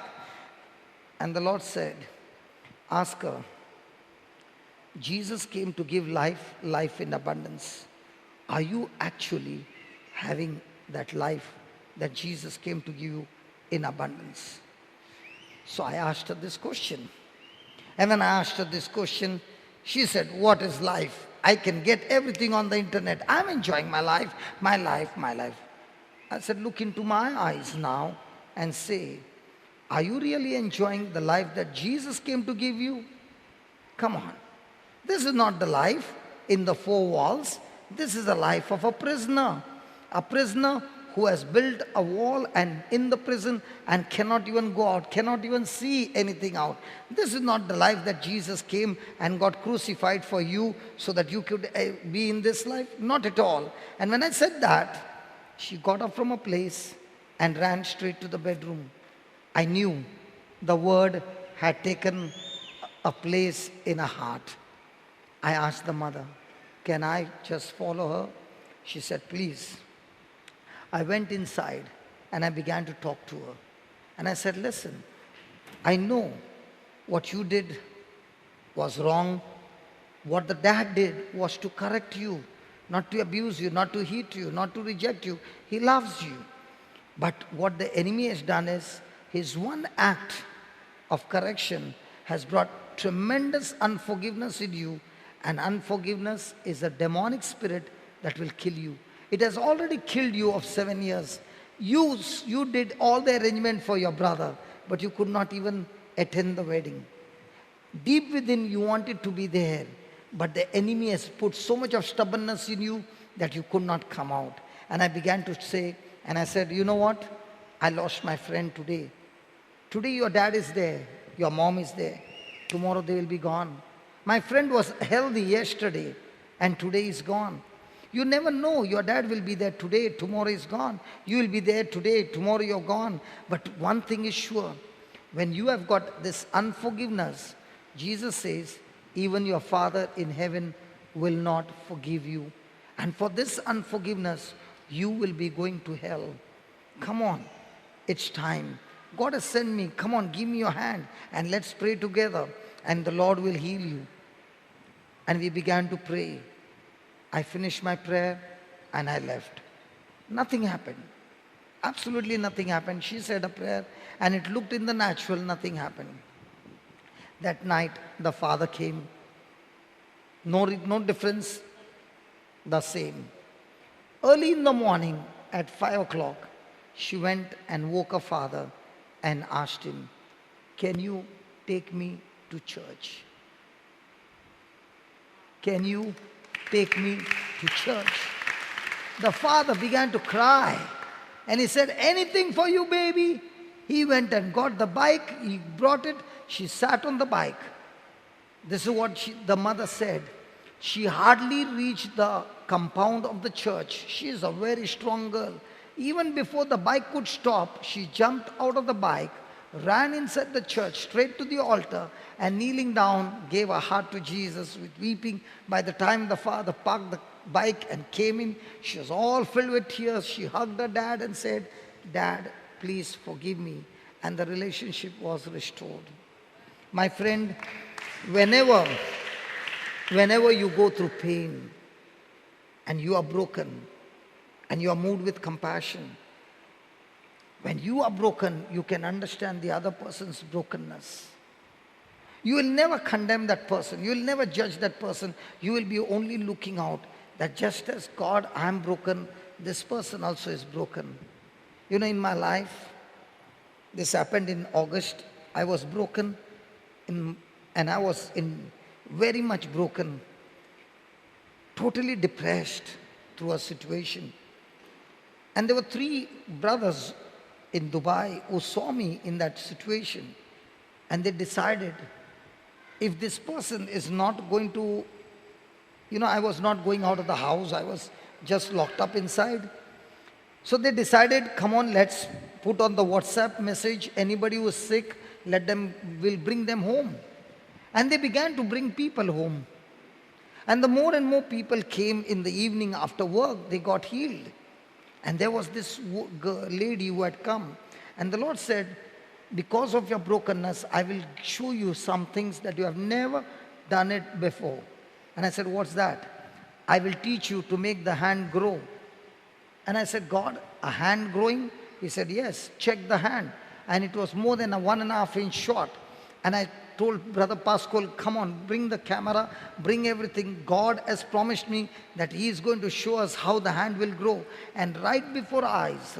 And the Lord said, ask her. Jesus came to give life, life in abundance. Are you actually having that life that Jesus came to give you in abundance? So I asked her this question. And when I asked her this question, she said, what is life? I can get everything on the internet. I'm enjoying my life, my life, my life. I said, look into my eyes now and say, are you really enjoying the life that Jesus came to give you? Come on. This is not the life in the four walls. This is the life of a prisoner. A prisoner who has built a wall and in the prison and cannot even go out, cannot even see anything out. This is not the life that Jesus came and got crucified for you so that you could be in this life. Not at all. And when I said that, she got up from a place and ran straight to the bedroom. I knew the word had taken a place in her heart. I asked the mother, can I just follow her? She said, please. I went inside and I began to talk to her. And I said, listen, I know what you did was wrong. What the dad did was to correct you, not to abuse you, not to hit you, not to reject you. He loves you. But what the enemy has done is, his one act of correction has brought tremendous unforgiveness in you. And unforgiveness is a demonic spirit that will kill you. It has already killed you of 7 years. You did all the arrangement for your brother, but you could not even attend the wedding. Deep within, you wanted to be there, but the enemy has put so much of stubbornness in you that you could not come out. And I began to say, and I said, you know what? I lost my friend today. Today your dad is there, your mom is there. Tomorrow they will be gone. My friend was healthy yesterday, and today is gone. You never know. Your dad will be there today, tomorrow is gone. You will be there today, tomorrow you're gone. But one thing is sure. When you have got this unforgiveness, Jesus says, even your Father in heaven will not forgive you. And for this unforgiveness, you will be going to hell. Come on, it's time. God has sent me. Come on, give me your hand and let's pray together. And the Lord will heal you. And we began to pray. I finished my prayer and I left. Nothing happened. Absolutely nothing happened. She said a prayer and it looked in the natural, nothing happened. That night the father came. No difference, the same. Early in the morning at 5 o'clock, she went and woke her father and asked him, can you take me to church? Can you take me to church? The father began to cry and he said, anything for you, baby. He went and got the bike, he brought it, she sat on the bike. This is what the mother said. She hardly reached the compound of the church. She is a very strong girl. Even before the bike could stop, she jumped out of the bike, ran inside the church, straight to the altar, and kneeling down, gave her heart to Jesus with weeping. By the time the father parked the bike and came in, she was all filled with tears. She hugged her dad and said, Dad, please forgive me. And the relationship was restored. My friend, whenever you go through pain and you are broken and you are moved with compassion, when you are broken, you can understand the other person's brokenness. You will never condemn that person. You will never judge that person. You will be only looking out that just as God, I am broken, this person also is broken. You know, in my life, this happened in August. I was broken and I was very much broken, totally depressed through a situation. And there were 3 brothers in Dubai who saw me in that situation, and they decided, if this person is not going to, I was not going out of the house, I was just locked up inside. So they decided, come on, let's put on the WhatsApp message, anybody who is sick, we'll bring them home. And they began to bring people home. And the more and more people came in the evening after work, they got healed. And there was this lady who had come. And the Lord said, because of your brokenness, I will show you some things that you have never done it before. And I said, what's that? I will teach you to make the hand grow. And I said, God, a hand growing? He said, yes, check the hand. And it was more than a 1.5 inch short. And I told Brother Pascal, come on, bring the camera, bring everything. God has promised me that He is going to show us how the hand will grow. And right before eyes,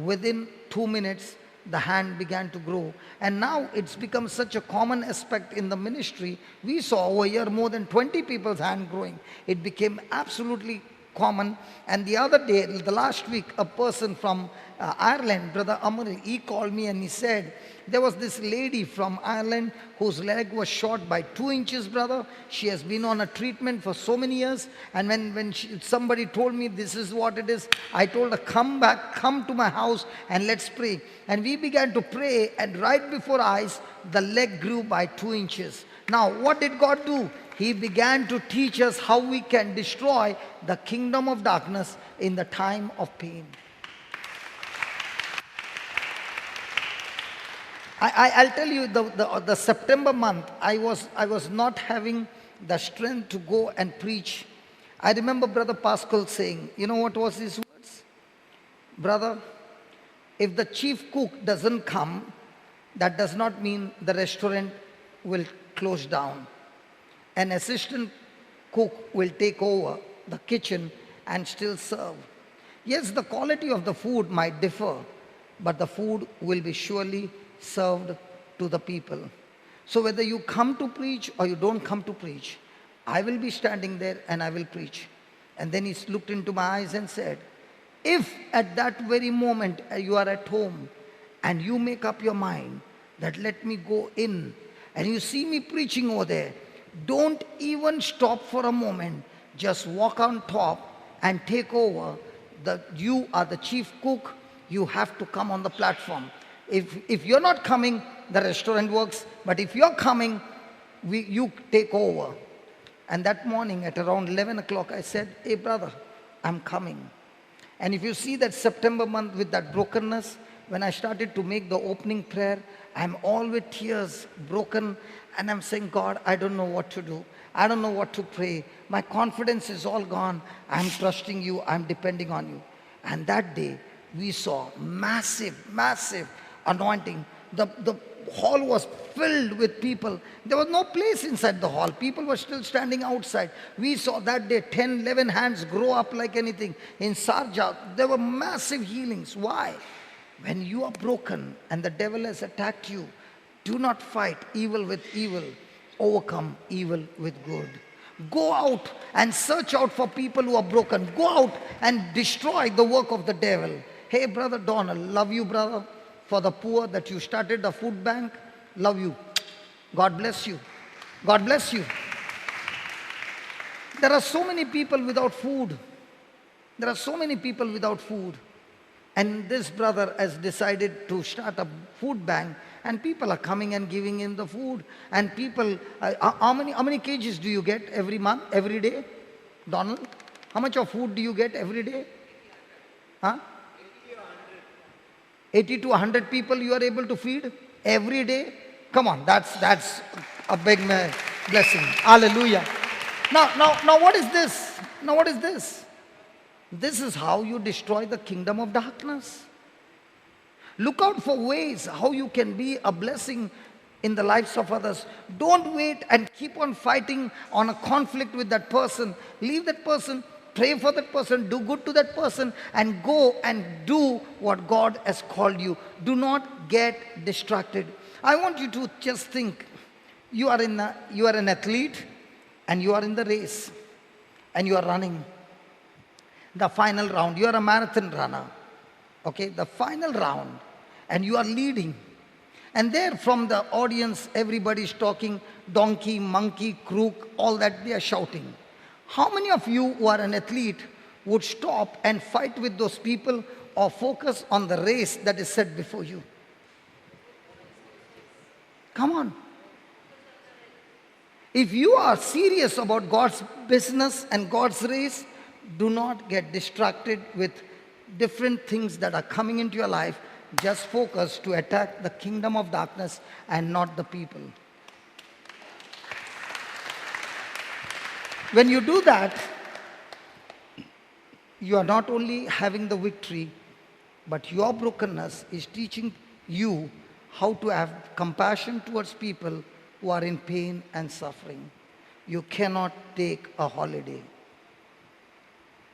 within 2 minutes, the hand began to grow. And now it's become such a common aspect in the ministry. We saw over here more than 20 people's hand growing. It became absolutely common. And the other day, the last week, a person from Ireland, Brother Amari, he called me and he said, there was this lady from Ireland whose leg was short by 2 inches, brother. She has been on a treatment for so many years. And when somebody told me this is what it is, I told her, come back, come to my house and let's pray. And we began to pray, and right before eyes, the leg grew by 2 inches. Now, what did God do? He began to teach us how we can destroy the kingdom of darkness in the time of pain. I'll tell you, the September month, I was not having the strength to go and preach. I remember Brother Pascal saying, you know what was his words? Brother, if the chief cook doesn't come, that does not mean the restaurant will close down. An assistant cook will take over the kitchen and still serve. Yes, the quality of the food might differ, but the food will be surely served to the people. So whether you come to preach or you don't come to preach, I will be standing there and I will preach. And then he looked into my eyes and said, if at that very moment you are at home and you make up your mind that let me go in, and you see me preaching over there, don't even stop for a moment. Just walk on top and take over. You are the chief cook. You have to come on the platform. If you're not coming, the restaurant works. But if you're coming, you take over. And that morning at around 11 o'clock, I said, hey brother, I'm coming. And if you see that September month with that brokenness, when I started to make the opening prayer, I'm all with tears, broken. And I'm saying, God, I don't know what to do. I don't know what to pray. My confidence is all gone. I'm trusting you. I'm depending on you. And that day, we saw massive anointing. The hall was filled with people. There was no place inside the hall. People were still standing outside. We saw that day 10, 11 hands grow up like anything. In Sharjah, there were massive healings. Why? When you are broken and the devil has attacked you, do not fight evil with evil. Overcome evil with good. Go out and search out for people who are broken. Go out and destroy the work of the devil. Hey, Brother Donald, love you, brother, for the poor that you started the food bank. Love you. God bless you. God bless you. There are so many people without food. There are so many people without food. And this brother has decided to start a food bank, and people are coming and giving him the food. And people, how many kgs do you get every month, every day? Donald, how much of food do you get every day? Huh? 80 to 100 people you are able to feed every day? Come on, that's a big blessing. Hallelujah. Now what is this? Now what is this? This is how you destroy the kingdom of darkness. Look out for ways how you can be a blessing in the lives of others. Don't wait and keep on fighting on a conflict with that person. Leave that person, pray for that person, do good to that person, and go and do what God has called you. Do not get distracted. I want you to just think, you are an athlete and you are in the race and you are running the final round. You are a marathon runner. Okay, the final round, and you are leading. And there from the audience, everybody's talking, donkey, monkey, crook, all that they are shouting. How many of you who are an athlete would stop and fight with those people or focus on the race that is set before you? Come on. If you are serious about God's business and God's race, do not get distracted with different things that are coming into your life. Just focus to attack the kingdom of darkness and not the people. When you do that, you are not only having the victory, but your brokenness is teaching you how to have compassion towards people who are in pain and suffering. You cannot take a holiday,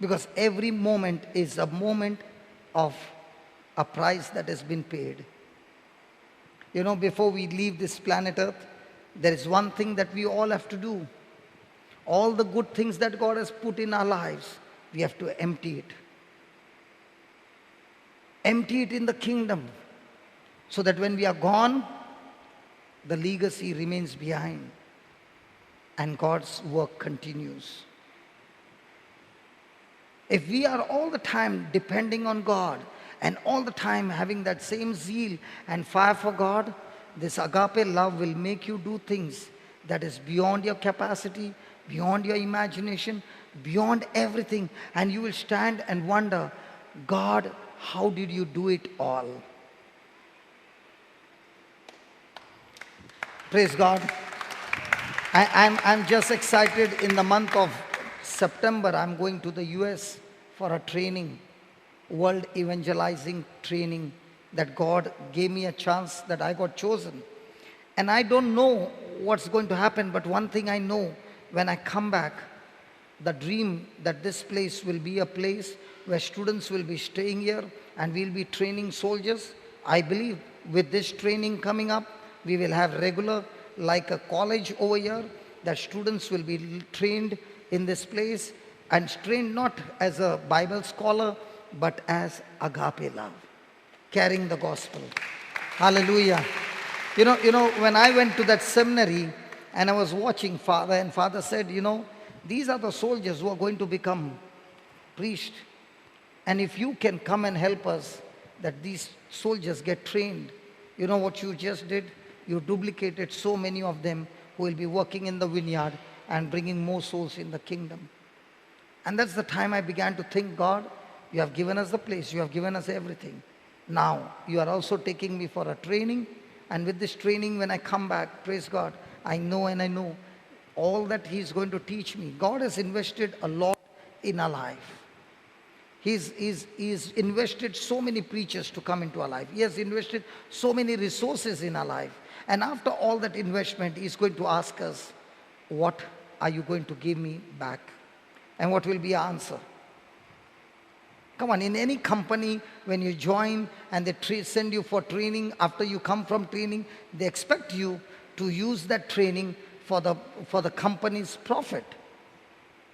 because every moment is a moment of a price that has been paid. You know, before we leave this planet Earth, there is one thing that we all have to do. All the good things that God has put in our lives, we have to empty it. Empty it in the kingdom, so that when we are gone, the legacy remains behind and God's work continues. If we are all the time depending on God and all the time having that same zeal and fire for God, this agape love will make you do things that is beyond your capacity, beyond your imagination, beyond everything. And you will stand and wonder, God, how did you do it all? Praise God. I'm just excited. In the month of September, I'm going to the US for a training, world evangelizing training, that God gave me a chance, that I got chosen. And I don't know what's going to happen, but one thing I know, when I come back, the dream that this place will be a place where students will be staying here and we'll be training soldiers. I believe with this training coming up, we will have regular, like a college over here, that students will be trained in this place, and trained not as a Bible scholar, but as agape love, carrying the gospel. Hallelujah. You know, when I went to that seminary and I was watching Father, and Father said, you know, these are the soldiers who are going to become priests. And if you can come and help us, that these soldiers get trained, you know what you just did? You duplicated so many of them who will be working in the vineyard and bringing more souls in the kingdom. And that's the time I began to think, God, you have given us the place, you have given us everything. Now, you are also taking me for a training. And with this training, when I come back, praise God, I know all that He's going to teach me. God has invested a lot in our life. He's invested so many preachers to come into our life. He has invested so many resources in our life. And after all that investment, He's going to ask us, what are you going to give me back? And what will be our answer? Come on, in any company, when you join and they send you for training, after you come from training, they expect you to use that training for the company's profit.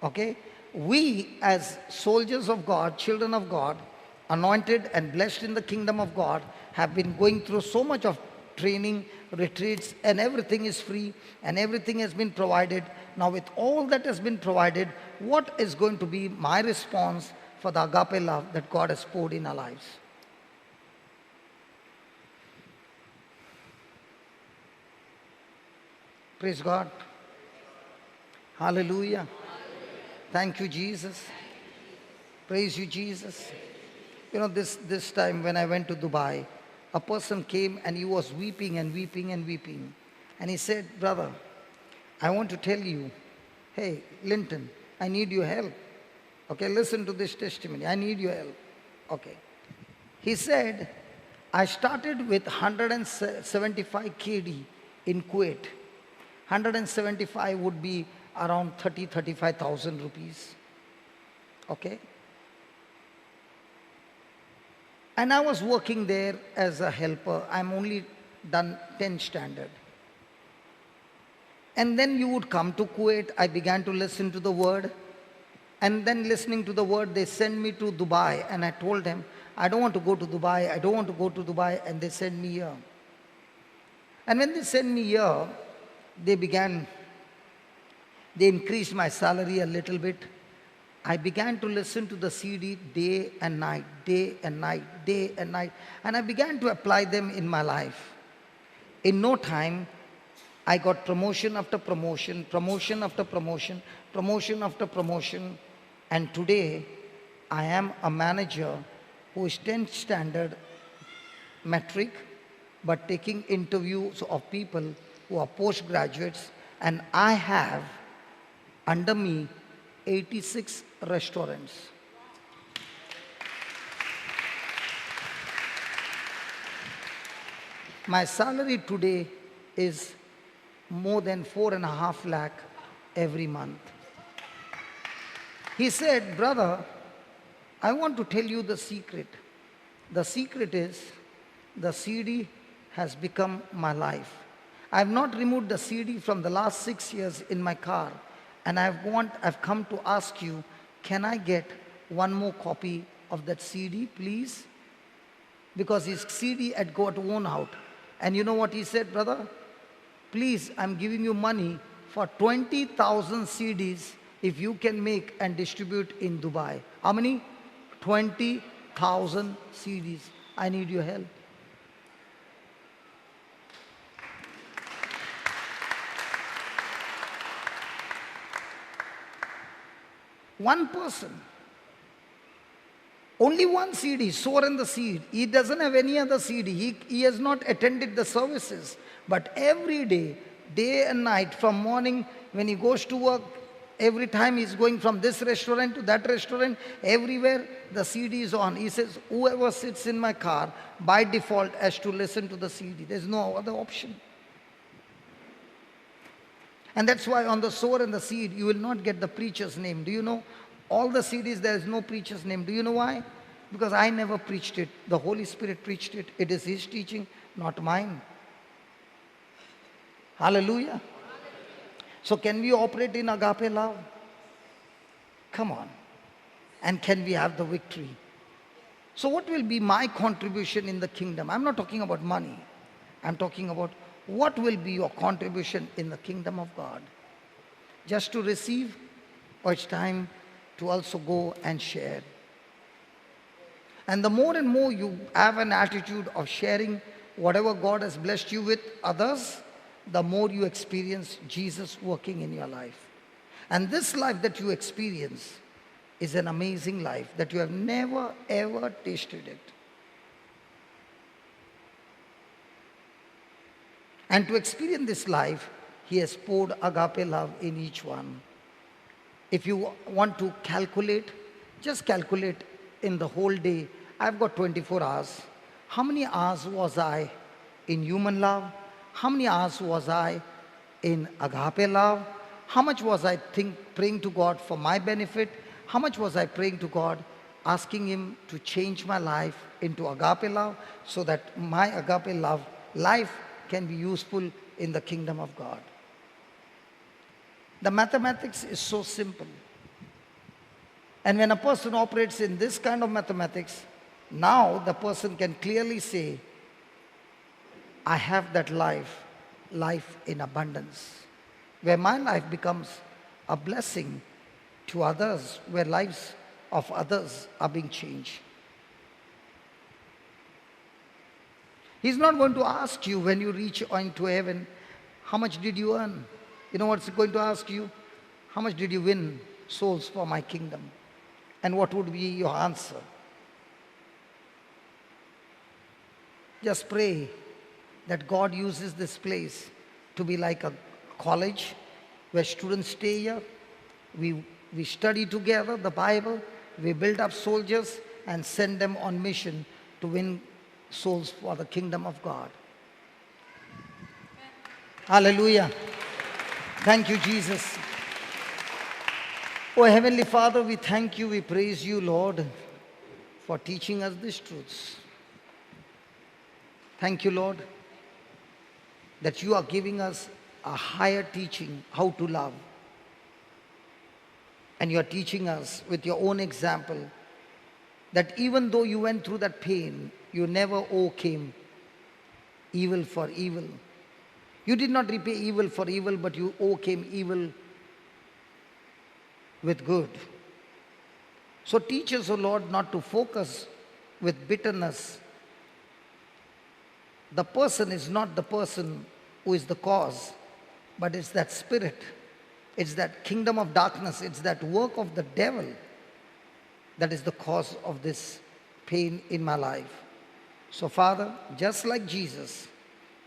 Okay? We as soldiers of God, children of God, anointed and blessed in the kingdom of God, have been going through so much of training, retreats, and everything is free and everything has been provided. Now with all that has been provided, what is going to be my response for the agape love that God has poured in our lives? Praise God. Hallelujah. Thank you, Jesus. Praise you, Jesus. You know, this time when I went to Dubai, a person came and he was weeping and weeping and weeping. And he said, brother, I want to tell you, hey, Linton, I need your help. Okay, listen to this testimony. I need your help. Okay. He said, I started with 175 KD in Kuwait. 175 would be around 35,000 rupees. Okay. And I was working there as a helper. I'm only done 10 standard. And then you would come to Kuwait. I began to listen to the word. And then listening to the word, they sent me to Dubai. And I told them, I don't want to go to Dubai, I don't want to go to Dubai, and they sent me here. And when they sent me here, they increased my salary a little bit. I began to listen to the CD day and night, day and night, day and night, and I began to apply them in my life. In no time, I got promotion after promotion, promotion after promotion, promotion after promotion, and today I am a manager who is 10th standard metric, but taking interviews of people who are postgraduates, and I have under me 86 restaurants. My salary today is more than 4.5 lakh every month. He said, brother, I want to tell you the secret. The secret is the CD has become my life. I have not removed the CD from the last 6 years in my car, and I've come to ask you, can I get one more copy of that CD, please? Because his CD had got worn out. And you know what he said, brother? Please, I'm giving you money for 20,000 CDs if you can make and distribute in Dubai. How many? 20,000 CDs. I need your help. One person, only one CD, sower in the seed. He doesn't have any other CD. He has not attended the services. But every day, day and night, from morning when he goes to work, every time he's going from this restaurant to that restaurant, everywhere the CD is on. He says, whoever sits in my car, by default, has to listen to the CD. There's no other option. And that's why on the sower and the seed, you will not get the preacher's name. Do you know? All the CDs, there is no preacher's name. Do you know why? Because I never preached it. The Holy Spirit preached it. It is His teaching, not mine. Hallelujah. So can we operate in agape love? Come on. And can we have the victory? So what will be my contribution in the kingdom? I'm not talking about money. I'm talking about what will be your contribution in the kingdom of God? Just to receive, or it's time to also go and share? And the more and more you have an attitude of sharing whatever God has blessed you with others, the more you experience Jesus working in your life. And this life that you experience is an amazing life that you have never ever tasted it. And to experience this life, He has poured agape love in each one. If you want to calculate, just calculate in the whole day. I've got 24 hours. How many hours was I in human love? How many hours was I in agape love? How much was I praying to God for my benefit? How much was I praying to God, asking Him to change my life into agape love so that my agape love life can be useful in the kingdom of God? The mathematics is so simple. And when a person operates in this kind of mathematics, now the person can clearly say, I have that life in abundance, where my life becomes a blessing to others, where lives of others are being changed. He's not going to ask you when you reach into heaven, how much did you earn? You know what's going to ask you? How much did you win souls for my kingdom? And what would be your answer? Just pray that God uses this place to be like a college where students stay here. We study together the Bible. We build up soldiers and send them on mission to win souls for the kingdom of God. Hallelujah. Thank you, Jesus. Oh, Heavenly Father, we thank you, we praise you, Lord, for teaching us these truths. Thank you, Lord, that you are giving us a higher teaching how to love. And you are teaching us with your own example that even though you went through that pain, you never overcame evil for evil. You did not repay evil for evil, but you overcame evil with good. So teach us, O Lord, not to focus with bitterness. The person is not the person who is the cause, but it's that spirit. It's that kingdom of darkness. It's that work of the devil that is the cause of this pain in my life. So Father, just like Jesus,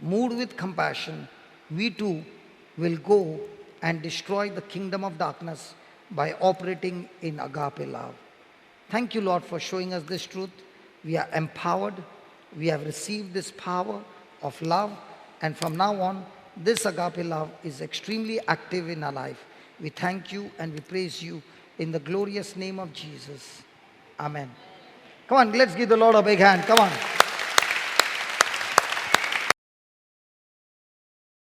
moved with compassion, we too will go and destroy the kingdom of darkness by operating in agape love. Thank you, Lord, for showing us this truth. We are empowered. We have received this power of love. And from now on, this agape love is extremely active in our life. We thank you and we praise you in the glorious name of Jesus. Amen. Come on, let's give the Lord a big hand. Come on.